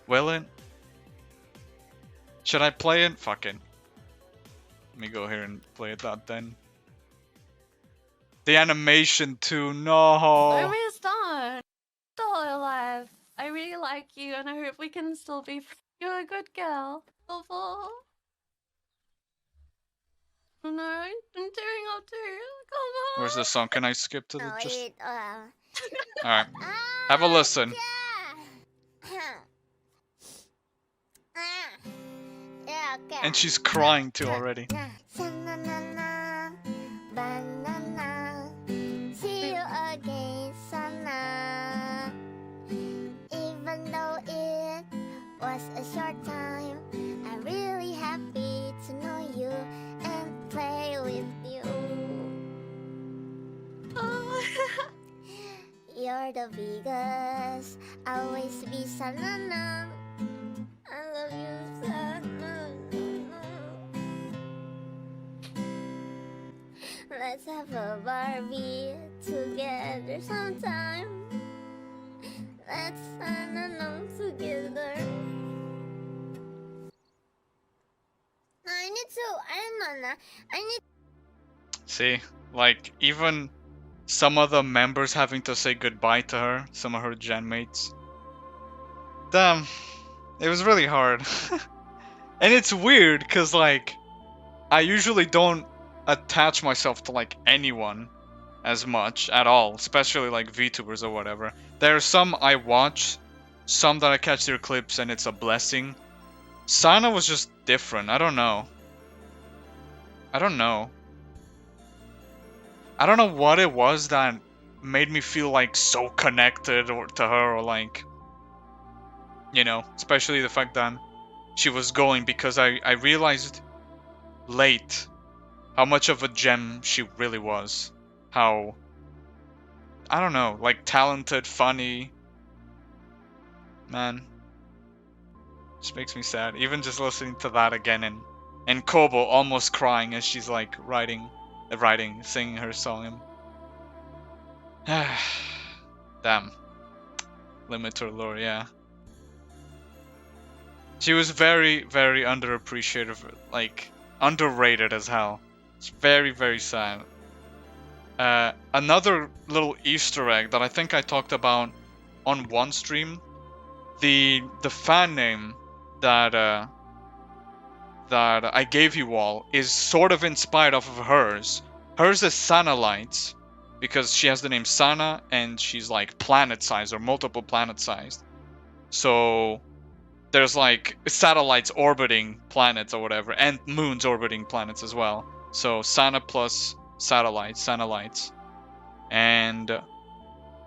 Will it? Should I play it? Fuck it. Let me go here and play that then. The animation too, no. Almost done. The Hololive. I really like you and I hope we can still be friends. You're a good girl. Oh no, I'm tearing up too. Come on. Where's the song? Can I skip to the just... Alright. Have a listen. And she's crying too already. See you again, Sana. Even though it was a short time, I'm really happy to know you and play with you. You're the biggest, always be Sana. I love you, Sana. Let's have a Barbie together sometime. Let's Sana together. I need to. I need. See, like, even some of the members having to say goodbye to her, some of her gen mates. Damn, it was really hard. And it's weird, because, like, I usually don't attach myself to, like, anyone as much at all, especially, like, VTubers or whatever. There are some I watch, some that I catch their clips, and it's a blessing. Sana was just different. I don't know. I don't know what it was that made me feel like so connected to her, or like, you know, especially the fact that she was going, because I realized late how much of a gem she really was. How, I don't know, like talented, funny. Man, just makes me sad. Even just listening to that again, and Kobo almost crying as she's like singing her song. Damn. Limiter lore, yeah. She was very, very underappreciated, like, underrated as hell. It's very, very sad. Another little Easter egg that I think I talked about on one stream, the fan name that I gave you all is sort of inspired off of hers. Hers is Sanalites, because she has the name Sana, and she's like planet-sized or multiple planet-sized. So there's like satellites orbiting planets or whatever, and moons orbiting planets as well. So Sana plus satellites, Sanalites. And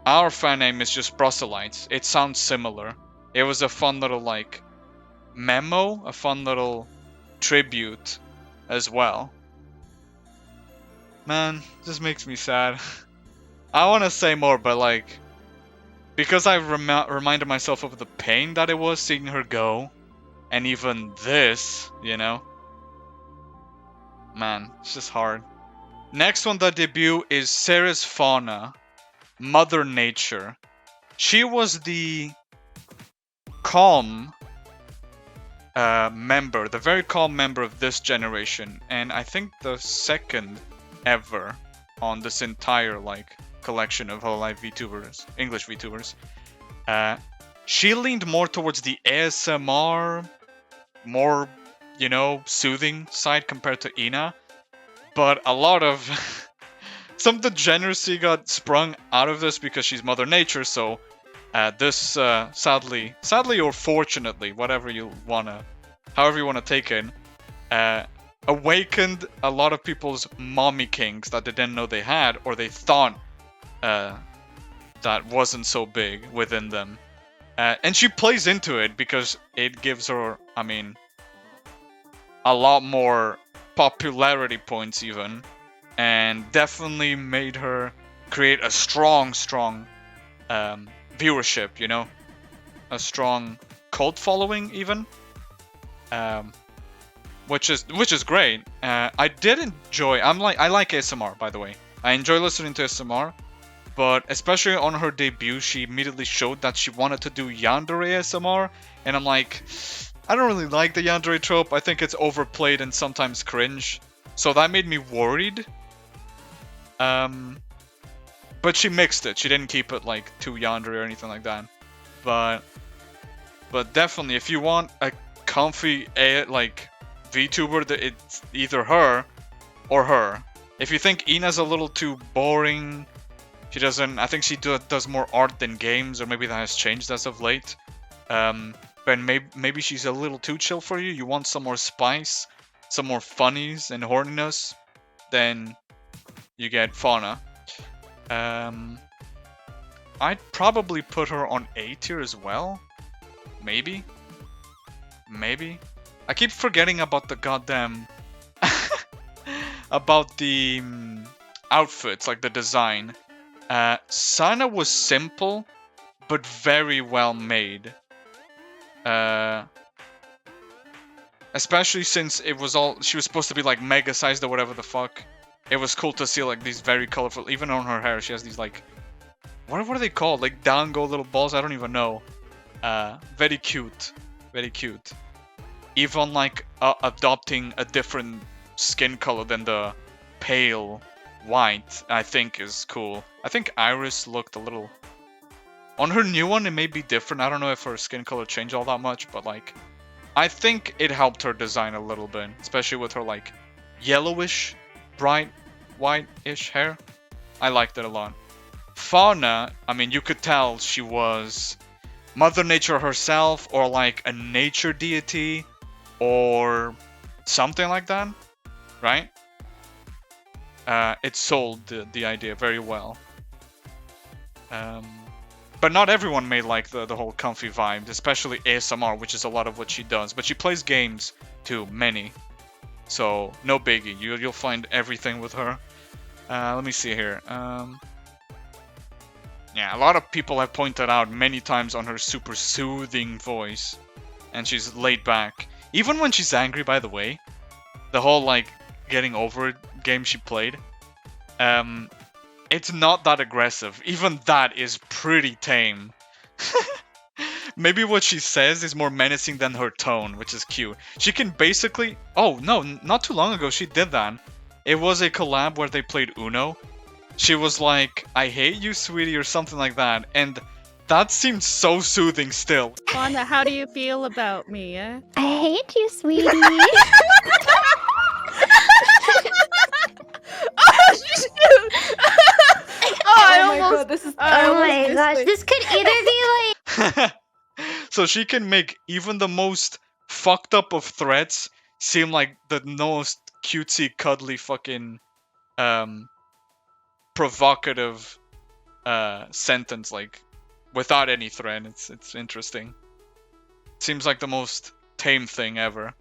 our fan name is just Brusselites. It sounds similar. It was a fun little like memo, a fun little tribute as well. Man, this makes me sad. I want to say more, but like, because I reminded myself of the pain that it was seeing her go, and even this, you know. Man, it's just hard. Next one that debut is Ceres Fauna, Mother Nature. She was the calm member, the very calm member of this generation, and I think the second ever on this entire like collection of Hololive VTubers, English VTubers. She leaned more towards the ASMR, more, you know, soothing side compared to Ina, but a lot of some degeneracy got sprung out of this because she's Mother Nature. So this sadly or fortunately, whatever you wanna, however you wanna take it, awakened a lot of people's mommy kinks that they didn't know they had, or they thought that wasn't so big within them. And she plays into it because it gives her, I mean, a lot more popularity points even, and definitely made her create a strong viewership, you know, a strong cult following even, which is great. I did enjoy. I like ASMR, by the way. I enjoy listening to ASMR, but especially on her debut, she immediately showed that she wanted to do yandere ASMR, and I'm like, I don't really like the yandere trope. I think it's overplayed and sometimes cringe, so that made me worried. But she mixed it. She didn't keep it like too yandere or anything like that. But definitely, if you want a comfy like VTuber, it's either her or her. If you think Ina's a little too boring, she doesn't. I think she does more art than games, or maybe that has changed as of late. But maybe she's a little too chill for you. You want some more spice, some more funnies and horniness, then you get Fauna. I'd probably put her on A tier as well. Maybe. I keep forgetting about the goddamn about the outfits, like the design. Sana was simple, but very well made. Especially since it was she was supposed to be like mega sized or whatever the fuck. It was cool to see like these very colorful, even on her hair, she has these like, what are they called? Like dango little balls, I don't even know. Very cute. Even like adopting a different skin color than the pale white, I think is cool. I think IRyS looked a little... On her new one, it may be different. I don't know if her skin color changed all that much, but like, I think it helped her design a little bit, especially with her like yellowish, bright, white-ish hair. I liked it a lot. Fauna, I mean, you could tell she was Mother Nature herself, or like a nature deity, or something like that, right? It sold the idea very well. But not everyone may like the whole comfy vibe, especially ASMR, which is a lot of what she does. But she plays games too, many. So, no biggie. You'll find everything with her. Let me see here. Yeah, a lot of people have pointed out many times on her super soothing voice. And she's laid back. Even when she's angry, by the way. The whole, like, getting over it game she played. It's not that aggressive. Even that is pretty tame. Maybe what she says is more menacing than her tone, which is cute. She can basically... Oh, no, not too long ago she did that. It was a collab where they played Uno. She was like, I hate you, sweetie, or something like that. And that seemed so soothing still. Fauna, how do you feel about me, eh? I hate you, sweetie. Oh, shoot! Oh my god, this is... Oh my gosh, this could either be like... So she can make even the most fucked up of threats seem like the most cutesy, cuddly, fucking provocative sentence, like without any threat. It's interesting. Seems like the most tame thing ever.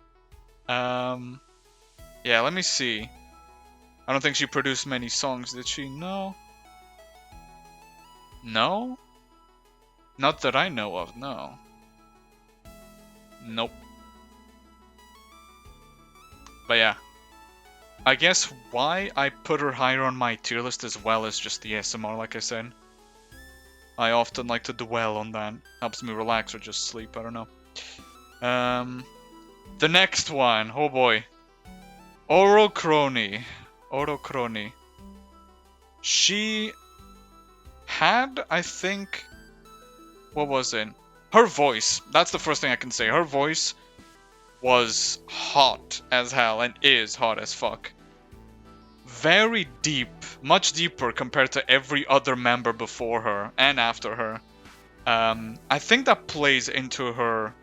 Yeah, let me see. I don't think she produced many songs, did she? No. No? Not that I know of, no. Nope. But yeah. I guess why I put her higher on my tier list as well as just the ASMR, like I said. I often like to dwell on that. Helps me relax or just sleep, I don't know. The next one, oh boy. Ouro Kronii. She had, I think... What was it? Her voice. That's the first thing I can say. Her voice was hot as hell and is hot as fuck. Very deep. Much deeper compared to every other member before her and after her. I think that plays into her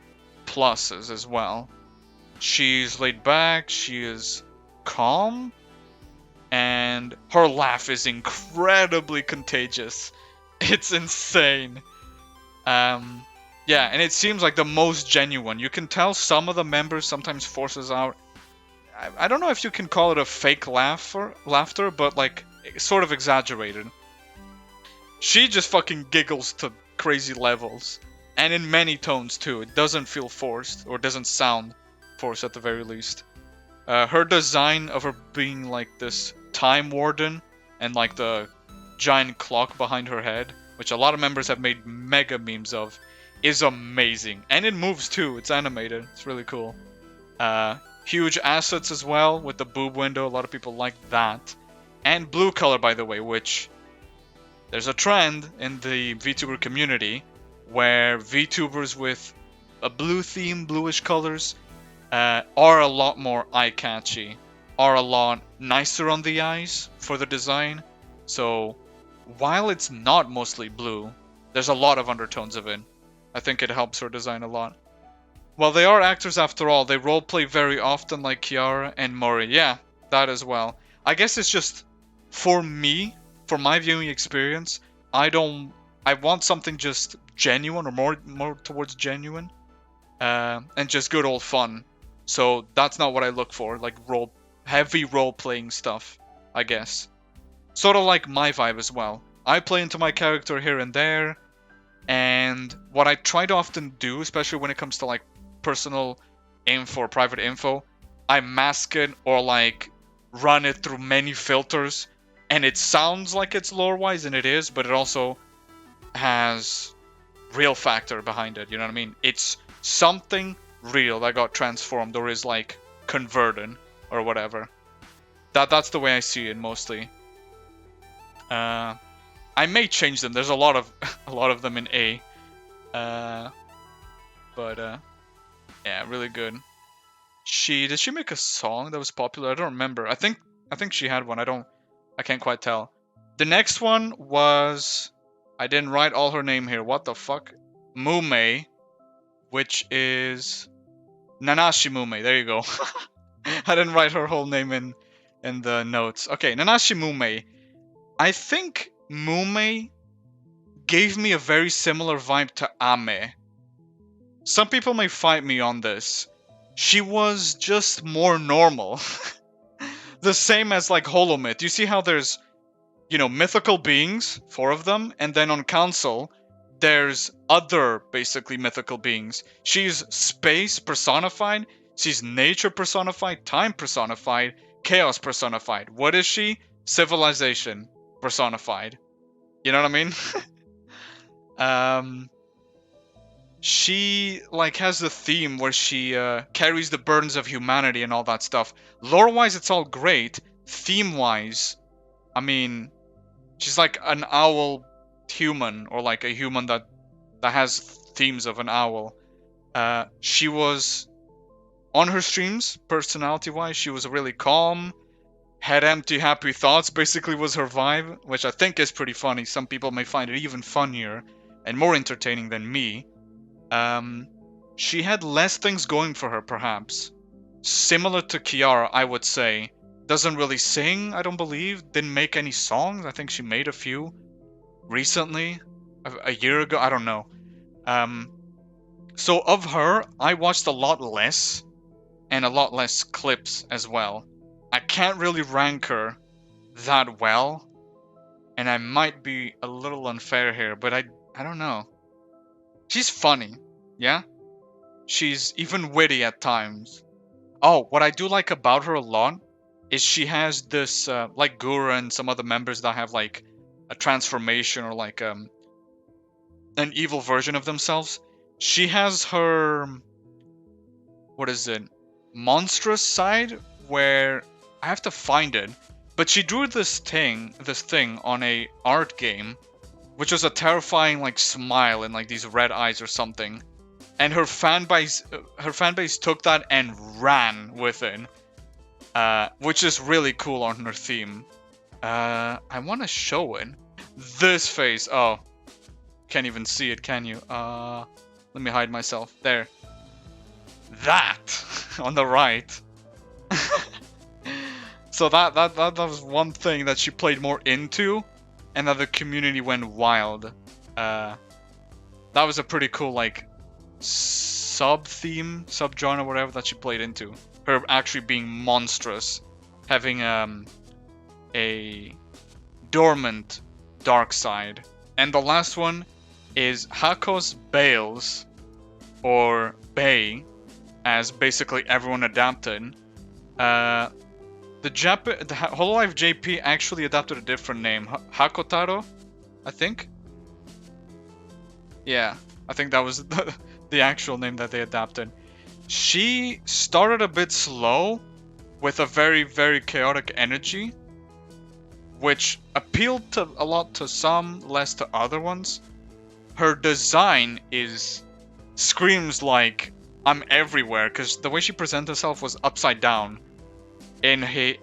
pluses as well. She's laid back. She is calm. And her laugh is incredibly contagious. It's insane. Yeah, and it seems like the most genuine. You can tell some of the members sometimes forces out. I don't know if you can call it a fake laughter, but like sort of exaggerated. She just fucking giggles to crazy levels, and in many tones too. It doesn't feel forced, or doesn't sound forced at the very least. Her design of her being like this time warden and like the giant clock behind her head, which a lot of members have made mega memes of, is amazing. And it moves too. It's animated. It's really cool. Huge assets as well with the boob window. A lot of people like that. And blue color, by the way, which there's a trend in the VTuber community where VTubers with a blue theme, bluish colors, are a lot more eye-catchy, are a lot nicer on the eyes for the design. So while it's not mostly blue, there's a lot of undertones of it. I think it helps her design a lot. Well, they are actors after all. They roleplay very often, like Kiara and Mori. Yeah, that as well. I guess it's just, for me, for my viewing experience, I want something just genuine, or more towards genuine, and just good old fun. So that's not what I look for, like heavy role-playing stuff, I guess. Sort of like my vibe as well. I play into my character here and there, and what I try to often do, especially when it comes to like personal info or private info, I mask it or like run it through many filters, and it sounds like it's lore-wise, and it is, but it also has real factor behind it, you know what I mean? It's something real that got transformed or is like converted or whatever. That's the way I see it mostly. I may change them. There's a lot of them in A. But yeah, really good. Did she make a song that was popular? I don't remember. I think she had one. I can't quite tell. The next one was, I didn't write all her name here. What the fuck? Mumei, which is Nanashi Mumei. There you go. I didn't write her whole name in the notes. Okay, Nanashi Mumei. I think Mumei gave me a very similar vibe to Ame. Some people may fight me on this. She was just more normal. The same as like Holomyth. You see how there's, mythical beings, 4 of them, and then on Council, there's other basically mythical beings. She's space personified, she's nature personified, time personified, chaos personified. What is she? Civilization personified. You know what I mean? She like has the theme where she carries the burdens of humanity and all that stuff. Lore-wise, it's all great. Theme-wise, I mean, she's like an owl human, or like a human that has themes of an owl. She was on her streams, personality-wise, she was really calm, head empty, happy thoughts. Basically, was her vibe, which I think is pretty funny. Some people may find it even funnier and more entertaining than me. She had less things going for her, perhaps. Similar to Kiara, I would say. Doesn't really sing, I don't believe. Didn't make any songs. I think she made a few recently. A year ago, I don't know. So of her, I watched a lot less. And a lot less clips as well. I can't really rank her that well. And I might be a little unfair here, but I don't know. She's funny, yeah? She's even witty at times. Oh, what I do like about her a lot is she has this, like Gura and some other members that have like a transformation or like an evil version of themselves. She has her, what is it, monstrous side, where I have to find it, but she drew this thing on a art game, which was a terrifying like smile and like these red eyes or something. And her fan base took that and ran with it, which is really cool on her theme. I want to show it. This face. Oh, can't even see it, can you? Let me hide myself. There. That on the right. So that was one thing that she played more into. and that the community went wild. That was a pretty cool like sub-theme, sub-genre, whatever that she played into. Her actually being monstrous, having a dormant dark side. And the last one is Hakos Baelz, or Bay, as basically everyone adapted. The Hololive JP actually adapted a different name, Hakotaro, I think. Yeah, I think that was the actual name that they adapted. She started a bit slow, with a very, very chaotic energy, which appealed to a lot to some, less to other ones. Her design screams like I'm everywhere, because the way she presented herself was upside down. In her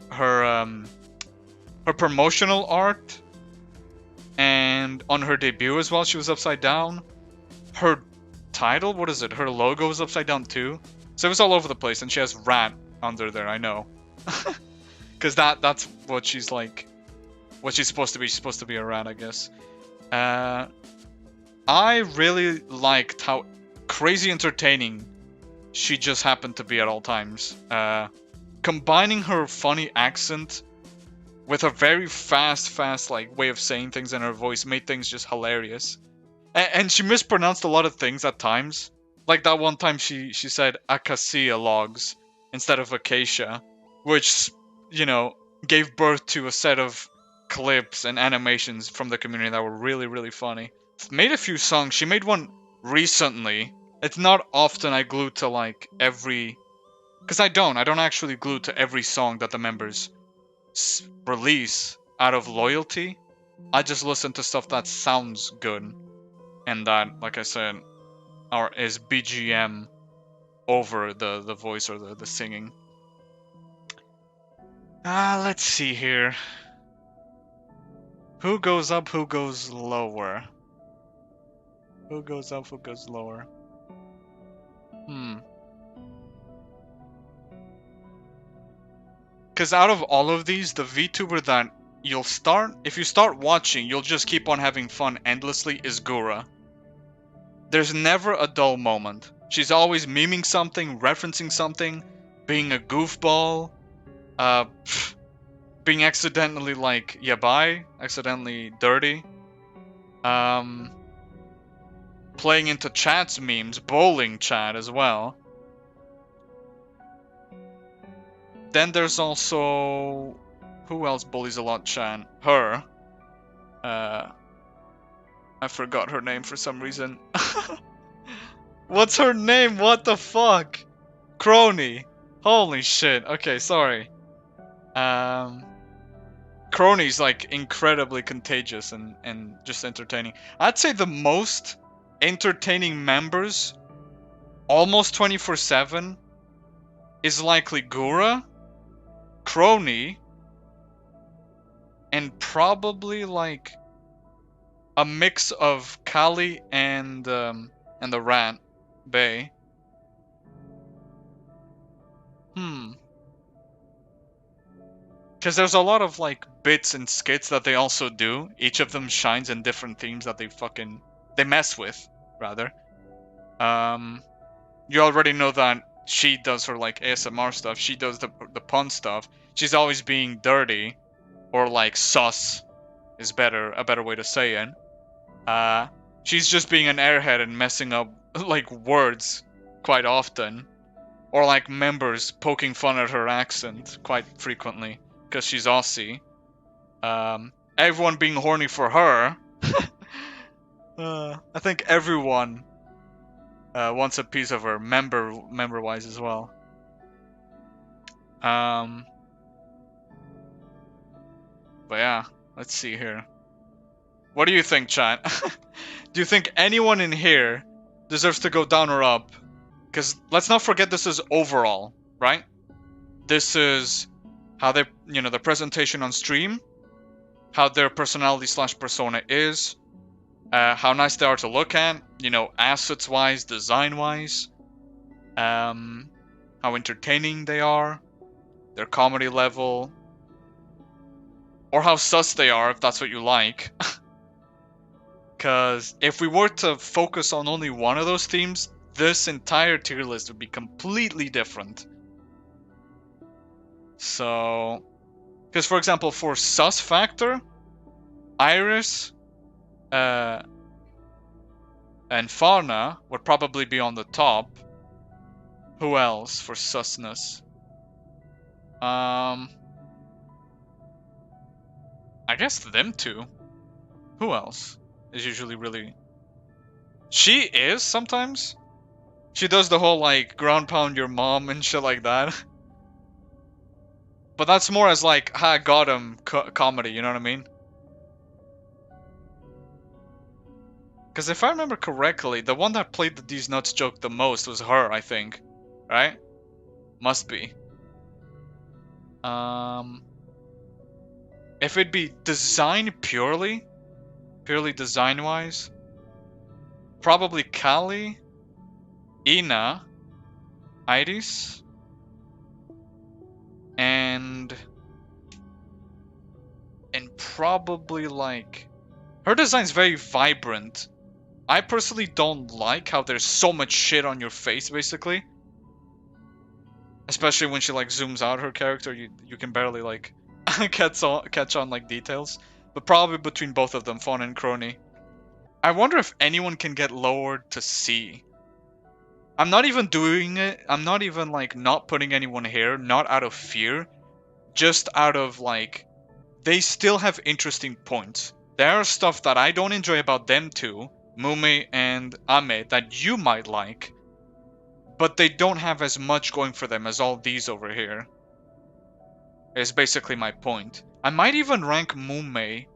promotional art, and on her debut as well, she was upside down. Her title, what is it? Her logo was upside down too. So it was all over the place, and she has rat under there, I know. Because that's what she's like, what she's supposed to be. She's supposed to be a rat, I guess. I really liked how crazy entertaining she just happened to be at all times. Combining her funny accent with a very fast like way of saying things in her voice made things just hilarious. And she mispronounced a lot of things at times. Like that one time she said acacia logs instead of acacia, which, you know, gave birth to a set of clips and animations from the community that were really, really funny. Made a few songs. She made one recently. It's not often I glue to like every... Because I don't actually glue to every song that the members release out of loyalty. I just listen to stuff that sounds good. And that, like I said, is BGM over the voice or the singing. Let's see here. Who goes up, who goes lower? Who goes up, who goes lower? Because out of all of these, the VTuber that if you start watching, you'll just keep on having fun endlessly is Gura. There's never a dull moment. She's always memeing something, referencing something, being a goofball, being accidentally like yabai, accidentally dirty, playing into chat's memes, bowling chat as well. Then there's also... Who else bullies a lot chat? Her. I forgot her name for some reason. What's her name? What the fuck? Kronii. Holy shit. Okay, sorry. Kronii's like incredibly contagious and just entertaining. I'd say the most entertaining members, almost 24/7, is likely Gura, Kronii, and probably like a mix of Kali and the rat, Bay. Because there's a lot of like bits and skits that they also do. Each of them shines in different themes that they mess with, rather. You already know that she does her like ASMR stuff. She does the pun stuff. She's always being dirty, or like sus, is a better way to say it. She's just being an airhead and messing up like words quite often, or like members poking fun at her accent quite frequently because she's Aussie. Everyone being horny for her. I think everyone wants a piece of her, member-wise as well. But yeah, let's see here. What do you think, chat? Do you think anyone in here deserves to go down or up? Because let's not forget this is overall, right? This is how they, the presentation on stream, how their personality/persona is, how nice they are to look at, assets-wise, design-wise, how entertaining they are, their comedy level, or how sus they are, if that's what you like. Because if we were to focus on only one of those themes, this entire tier list would be completely different. So, because for example, for sus factor, IRyS and Fauna would probably be on the top. Who else for susness? I guess them two. Who else is usually really... She is sometimes. She does the whole like ground pound your mom and shit like that. But that's more as like, ha, got him comedy, you know what I mean? Because if I remember correctly, the one that played the These Nuts joke the most was her, I think. Right? Must be. If it'd be design purely design-wise, probably Kali, Ina, IRyS, and probably like... Her design's very vibrant. I personally don't like how there's so much shit on your face, basically. Especially when she like zooms out her character, you can barely like catch on like details. But probably between both of them, Fauna and Kronii. I wonder if anyone can get lowered to C. I'm not even doing it. I'm not even like not putting anyone here, not out of fear, just out of like, they still have interesting points. There are stuff that I don't enjoy about them too, Mumei and Ame, that you might like, but they don't have as much going for them as all these over here. Is basically my point. I might even rank Mumei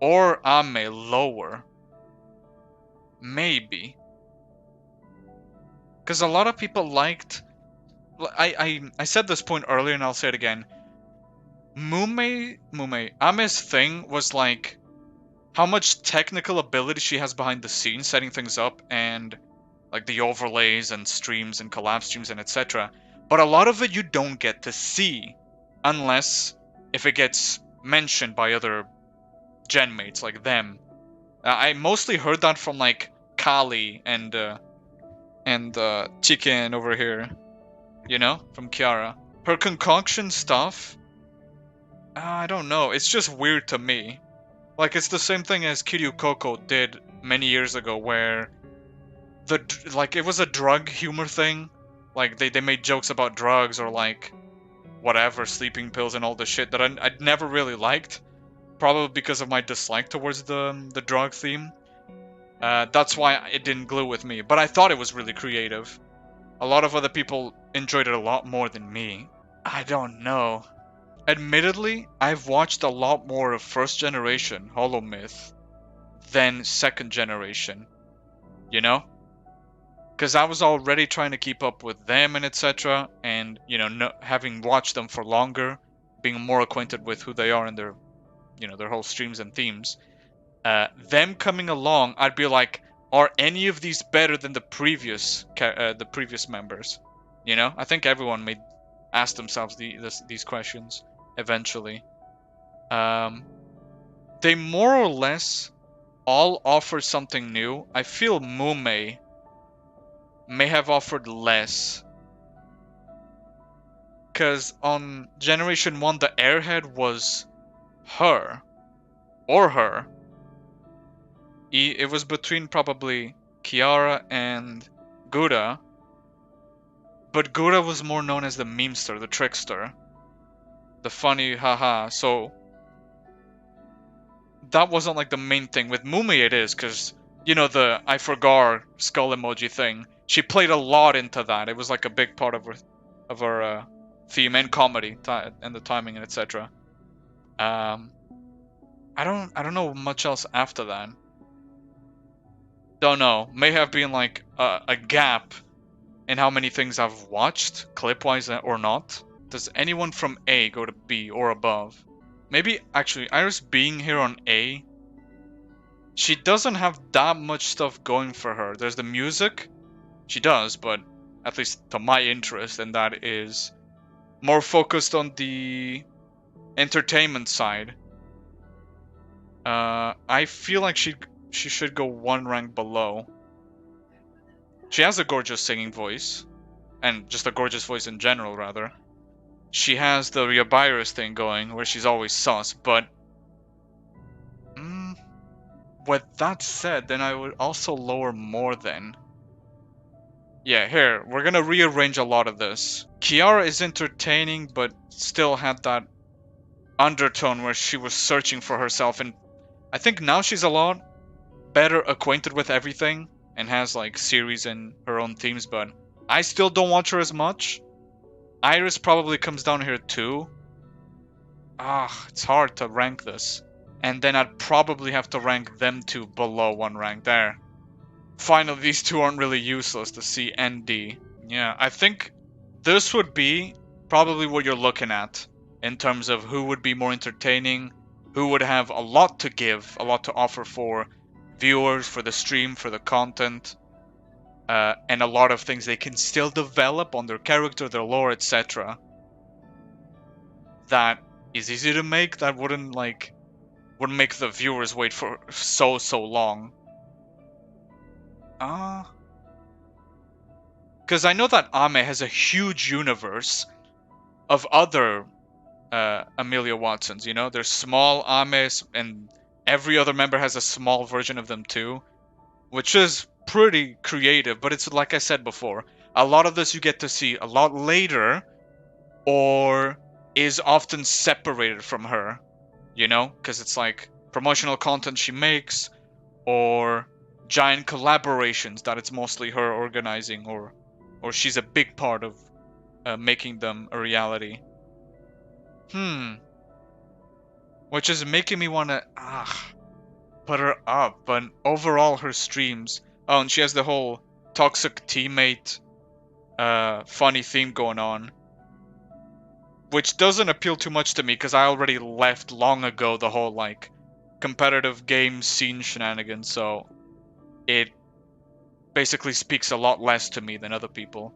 or Ame lower. Maybe. Because a lot of people liked... I said this point earlier and I'll say it again. Ame's thing was like how much technical ability she has behind the scenes setting things up and like the overlays and streams and collab streams and etc. But a lot of it you don't get to see unless if it gets mentioned by other gen mates like them. I mostly heard that from like Kali and Chicken over here, you know, from Kiara. Her concoction stuff, I don't know, it's just weird to me. Like, it's the same thing as Kiryu Koko did many years ago, where it was a drug humor thing. Like, they made jokes about drugs or like whatever, sleeping pills and all the shit that I'd never really liked, probably because of my dislike towards the drug theme. That's why it didn't glue with me, but I thought it was really creative. A lot of other people enjoyed it a lot more than me. I don't know. Admittedly, I've watched a lot more of first generation Holomyth than second generation, you know? Because I was already trying to keep up with them and etc. And, you know, having watched them for longer, being more acquainted with who they are and their, you know, their whole streams and themes. Them coming along, I'd be like, are any of these better than the previous members? You know, I think everyone may ask themselves these questions eventually. They more or less all offer something new. I feel Mumei may have offered less, because on Generation 1 the airhead was her. It was between probably Kiara and Gura, but Gura was more known as the memester, the trickster, the funny haha, so that wasn't like the main thing. With Mumei it is, because, you know, the I forgot skull emoji thing, she played a lot into that. It was like a big part of her theme and comedy and the timing and etc. I don't know much else after that. Don't know. May have been like a gap in how many things I've watched, clip-wise or not. Does anyone from A go to B or above? Maybe, actually, IRyS being here on A, she doesn't have that much stuff going for her. There's the music. She does, but at least to my interest, and that is more focused on the entertainment side. I feel like she should go one rank below. She has a gorgeous singing voice, and just a gorgeous voice in general, rather. She has the IRyS thing going, where she's always sus, but... with that said, then I would also lower more then. Yeah, here, we're gonna rearrange a lot of this. Kiara is entertaining, but still had that undertone where she was searching for herself, and I think now she's a lot better acquainted with everything, and has like Ceres and her own themes, but I still don't watch her as much. IRyS probably comes down here too. It's hard to rank this. And then I'd probably have to rank them two below one rank there. Finally, these two aren't really useless, the C and D. Yeah, I think this would be probably what you're looking at in terms of who would be more entertaining, who would have a lot to give, a lot to offer for viewers, for the stream, for the content, and a lot of things they can still develop on their character, their lore, etc. That is easy to make, that wouldn't make the viewers wait for so long. Because I know that Ame has a huge universe of other Amelia Watsons, you know? There's small Ames, and every other member has a small version of them too, which is pretty creative, but it's like I said before, a lot of this you get to see a lot later, or is often separated from her, you know? Because it's like promotional content she makes, or giant collaborations that it's mostly her organizing, or she's a big part of making them a reality. Which is making me want to put her up, but overall her streams... Oh, and she has the whole toxic teammate funny theme going on, which doesn't appeal too much to me because I already left long ago the whole like competitive game scene shenanigans, so it basically speaks a lot less to me than other people.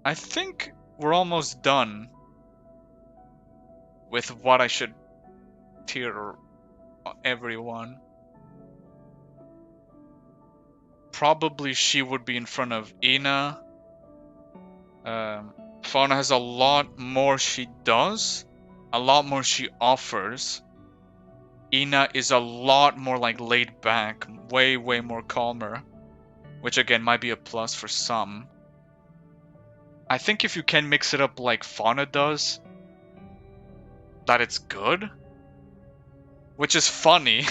I think we're almost done with what I should tier everyone. Probably she would be in front of Ina. Fauna has a lot more she does, a lot more she offers. Ina is a lot more like laid back, way more calmer, which again might be a plus for some. I think if you can mix it up like Fauna does, that it's good, which is funny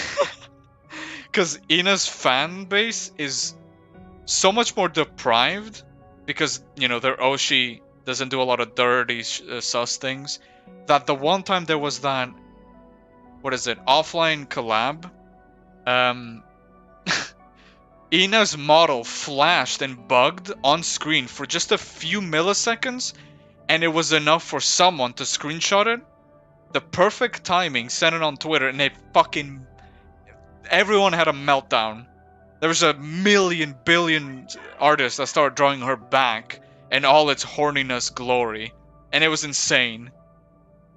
because Ina's fan base is so much more deprived because, you know, their Oshi doesn't do a lot of dirty sus things, that the one time there was that, what is it, offline collab, Ina's model flashed and bugged on screen for just a few milliseconds, and it was enough for someone to screenshot it. The perfect timing, sent it on Twitter, and everyone had a meltdown. There was a billion artists that started drawing her back in all its horniness glory, and it was insane.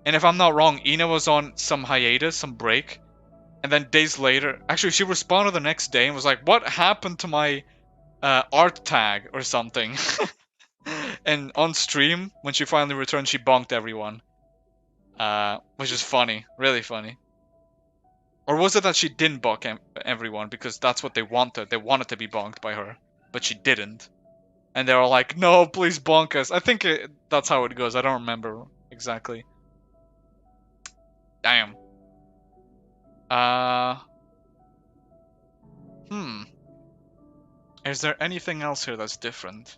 And if I'm not wrong, Ina was on some hiatus, some break, and then days later, actually she responded the next day and was like, what happened to my art tag or something? And on stream, when she finally returned, she bonked everyone. Which is funny, really funny. Or was it that she didn't bonk everyone because that's what they wanted? They wanted to be bonked by her, but she didn't. And they were like, no, please bonk us. I think that's how it goes. I don't remember exactly. Damn. Is there anything else here that's different?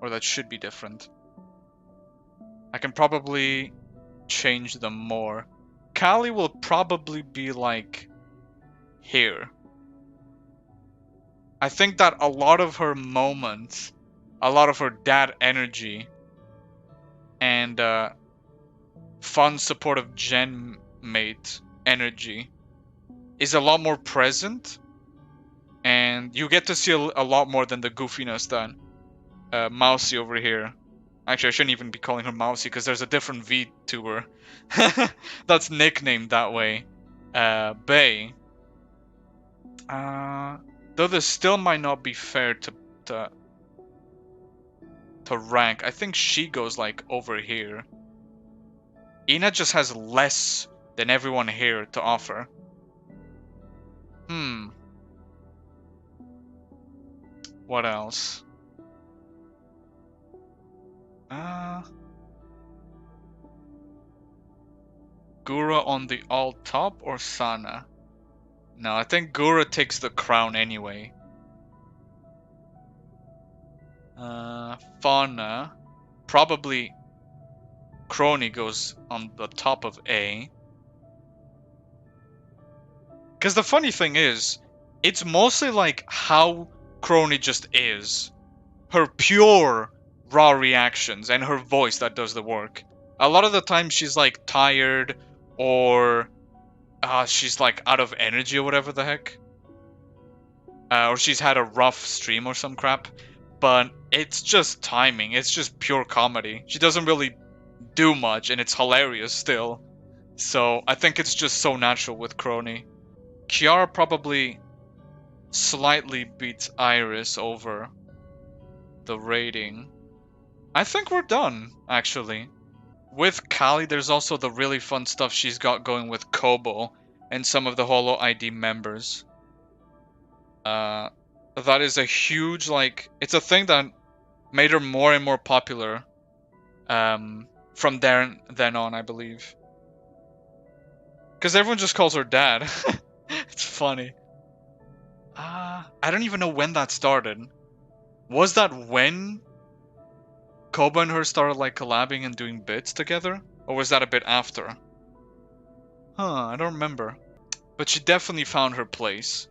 Or that should be different? I can probably change them more. Callie will probably be like here. I think that a lot of her moments, a lot of her dad energy, and fun supportive gen mate energy is a lot more present, and you get to see a lot more than the goofiness that Mousy over here Actually, I shouldn't even be calling her Mousy because there's a different VTuber that's nicknamed that way. Bae. Though this still might not be fair to rank. I think she goes like over here. Ina just has less than everyone here to offer. What else? Gura on the all top or Sana? No, I think Gura takes the crown anyway. Fauna. Probably Kronii goes on the top of A. Because the funny thing is, it's mostly like how Kronii just is. Her pure raw reactions and her voice that does the work. A lot of the time she's like tired or she's like out of energy or whatever the heck. Or she's had a rough stream or some crap. But it's just timing. It's just pure comedy. She doesn't really do much and it's hilarious still. So I think it's just so natural with Kronii. Kiara probably slightly beats IRyS over the rating. I think we're done, actually. With Kali, there's also the really fun stuff she's got going with Kobo and some of the Holo ID members. That is a huge, like, it's a thing that made her more and more popular from then on, I believe. Because everyone just calls her Dad. It's funny. I don't even know when that started. Was that when Kobo and her started like collabing and doing bits together? Or was that a bit after? I don't remember. But she definitely found her place.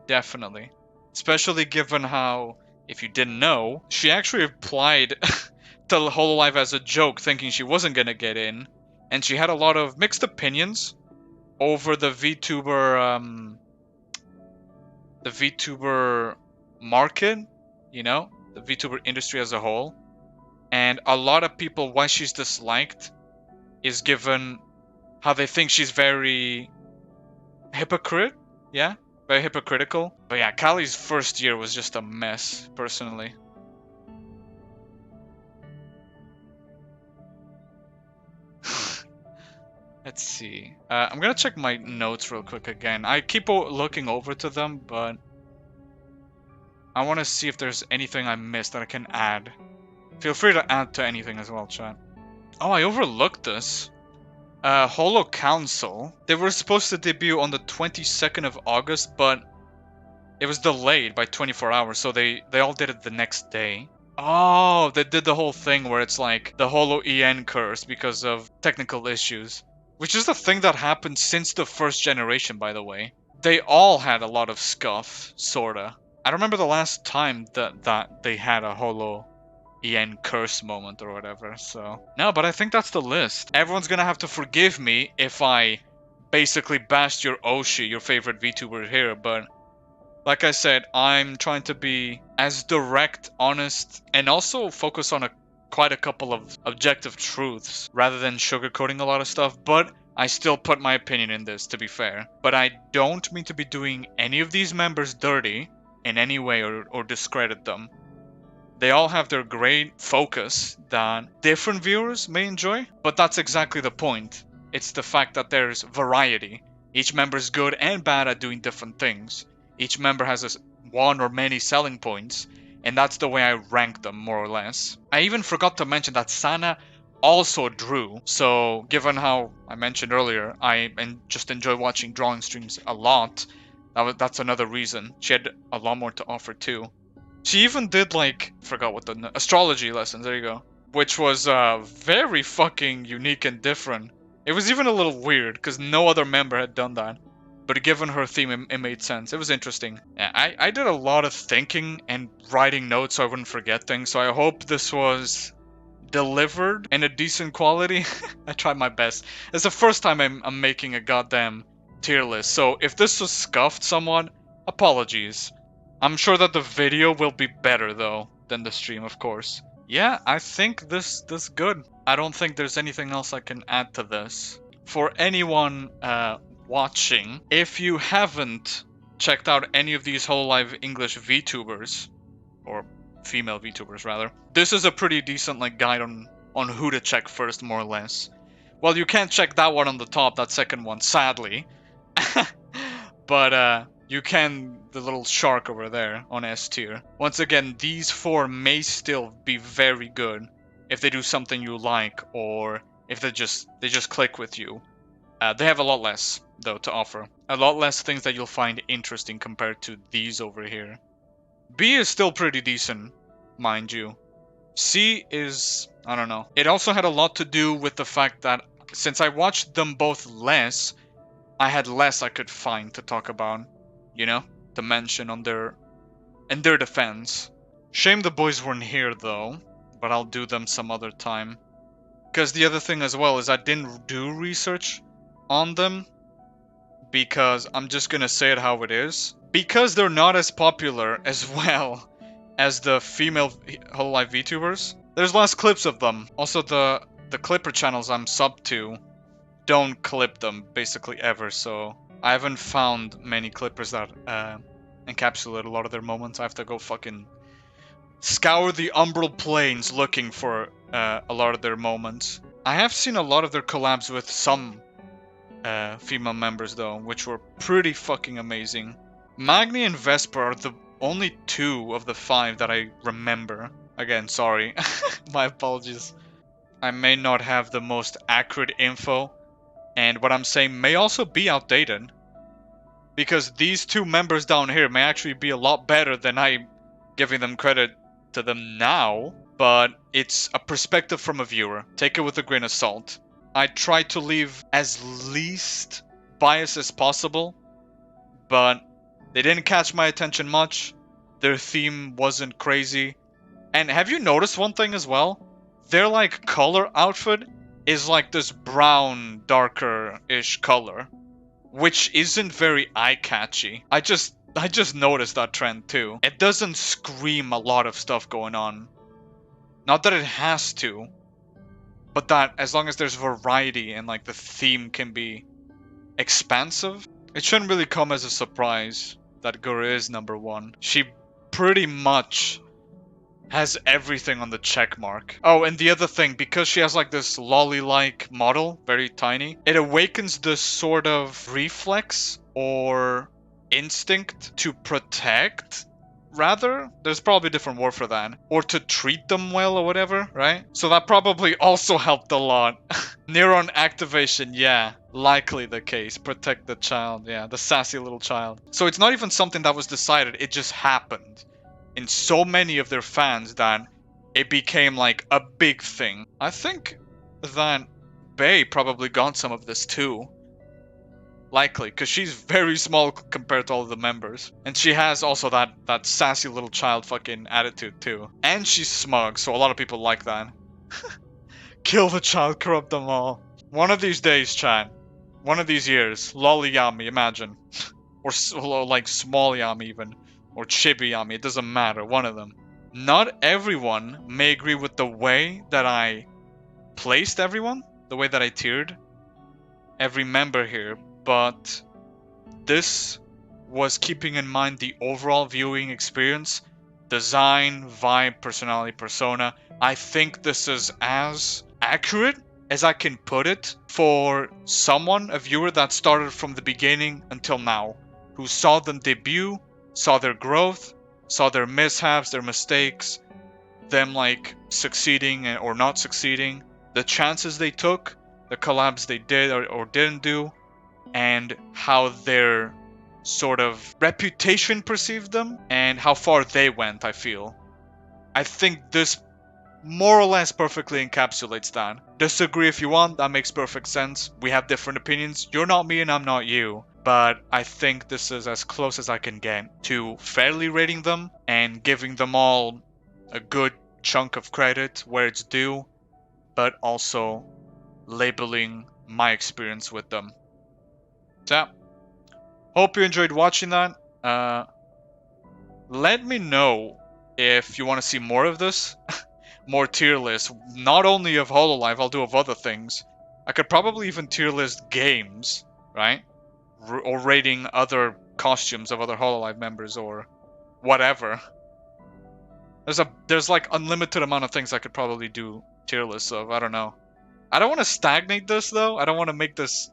Definitely. Especially given how, if you didn't know, she actually applied to Hololive as a joke thinking she wasn't gonna get in. And she had a lot of mixed opinions over the VTuber, the VTuber market, you know? The VTuber industry as a whole. And a lot of people, why she's disliked is given how they think she's very hypocrite. Yeah, very hypocritical. But yeah, Kali's first year was just a mess, personally. Let's see. I'm gonna check my notes real quick again. I keep looking over to them, but I want to see if there's anything I missed that I can add. Feel free to add to anything as well, chat. Oh, I overlooked this. Holo Council. They were supposed to debut on the 22nd of August, but it was delayed by 24 hours, so they all did it the next day. Oh, they did the whole thing where it's like the Holo EN curse because of technical issues. Which is the thing that happened since the first generation, by the way. They all had a lot of scuff, sorta. I remember the last time that they had a Holo EN curse moment or whatever, so... No, but I think that's the list. Everyone's gonna have to forgive me if I basically bashed your Oshi, your favorite VTuber here, but... Like I said, I'm trying to be as direct, honest, and also focus on quite a couple of objective truths, rather than sugarcoating a lot of stuff, but I still put my opinion in this, to be fair. But I don't mean to be doing any of these members dirty in any way or discredit them. They all have their great focus that different viewers may enjoy, but that's exactly the point. It's the fact that there's variety. Each member is good and bad at doing different things. Each member has one or many selling points, and that's the way I rank them, more or less. I even forgot to mention that Sana also drew, so given how I mentioned earlier, I just enjoy watching drawing streams a lot. That's another reason. She had a lot more to offer too. She even did like, forgot what the astrology lessons, there you go. Which was very fucking unique and different. It was even a little weird, because no other member had done that. But given her theme, it made sense. It was interesting. Yeah, I did a lot of thinking and writing notes so I wouldn't forget things, so I hope this was delivered in a decent quality. I tried my best. It's the first time I'm making a goddamn tier list, so if this was scuffed somewhat, apologies. I'm sure that the video will be better, though, than the stream, of course. yeah, I think this good. I don't think there's anything else I can add to this. For anyone watching, if you haven't checked out any of these Hololive English VTubers, or female VTubers rather, this is a pretty decent like guide on who to check first, more or less. Well, you can't check that one on the top, that second one, sadly. But you can the little shark over there on S tier. Once again, these 4 may still be very good if they do something you like, or if they just click with you. They have a lot less though to offer. A lot less things that you'll find interesting compared to these over here. B is still pretty decent, mind you. C is, I don't know. It also had a lot to do with the fact that since I watched them both less, I had less I could find to talk about, you know, to mention in their defense. Shame the boys weren't here though, but I'll do them some other time. Because the other thing as well is I didn't do research on them, because I'm just gonna say it how it is. Because they're not as popular as well as the female Hololive VTubers, there's less clips of them. Also, the clipper channels I'm sub to don't clip them basically ever, so I haven't found many clippers that encapsulate a lot of their moments. I have to go fucking scour the umbral plains looking for a lot of their moments. I have seen a lot of their collabs with some female members though, which were pretty fucking amazing. Magni and Vesper are the only 2 of the 5 that I remember. Again, sorry. My apologies. I may not have the most accurate info, and what I'm saying may also be outdated, because these 2 members down here may actually be a lot better than I'm giving them credit to them now, but it's a perspective from a viewer. Take it with a grain of salt. I try to leave as least bias as possible, but they didn't catch my attention much. Their theme wasn't crazy. And have you noticed one thing as well? Their like color outfit is like this brown, darker-ish color, which isn't very eye-catchy. I just noticed that trend too. It doesn't scream a lot of stuff going on. Not that it has to, but that as long as there's variety and like the theme can be expansive, it shouldn't really come as a surprise that Gura is number 1. She pretty much has everything on the check mark. Oh, and the other thing, because she has like this lolly-like model, very tiny, it awakens this sort of reflex or instinct to protect, rather. There's probably a different word for that. Or to treat them well or whatever, right? So that probably also helped a lot. Neuron activation, yeah. Likely the case. Protect the child, yeah. The sassy little child. So it's not even something that was decided, it just happened in so many of their fans that it became like a big thing. I think that Bae probably got some of this too. Likely, because she's very small compared to all of the members. And she has also that sassy little child fucking attitude too. And she's smug, so a lot of people like that. Kill the child, corrupt them all. One of these days, chat. One of these years. Lolly Yami, imagine. Or like small Yami even. Or chibi Yami, it doesn't matter, one of them. Not everyone may agree with the way that I placed everyone. The way that I tiered every member here. But this was keeping in mind the overall viewing experience, design, vibe, personality, persona. I think this is as accurate as I can put it for someone, a viewer that started from the beginning until now, who saw them debut, saw their growth, saw their mishaps, their mistakes, them like succeeding or not succeeding, the chances they took, the collabs they did or didn't do, and how their sort of reputation perceived them, and how far they went, I feel. I think this more or less perfectly encapsulates that. Disagree if you want, that makes perfect sense. We have different opinions. You're not me and I'm not you. But I think this is as close as I can get to fairly rating them and giving them all a good chunk of credit where it's due, but also labeling my experience with them. So, hope you enjoyed watching that. Let me know if you want to see more of this. more tier lists. Not only of Hololive, I'll do of other things. I could probably even tier list games, right? Or rating other costumes of other Hololive members or whatever. There's like unlimited amount of things I could probably do tier lists of. I don't know. I don't want to stagnate this though. I don't want to make this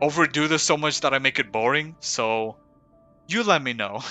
overdo this so much that I make it boring. So you let me know.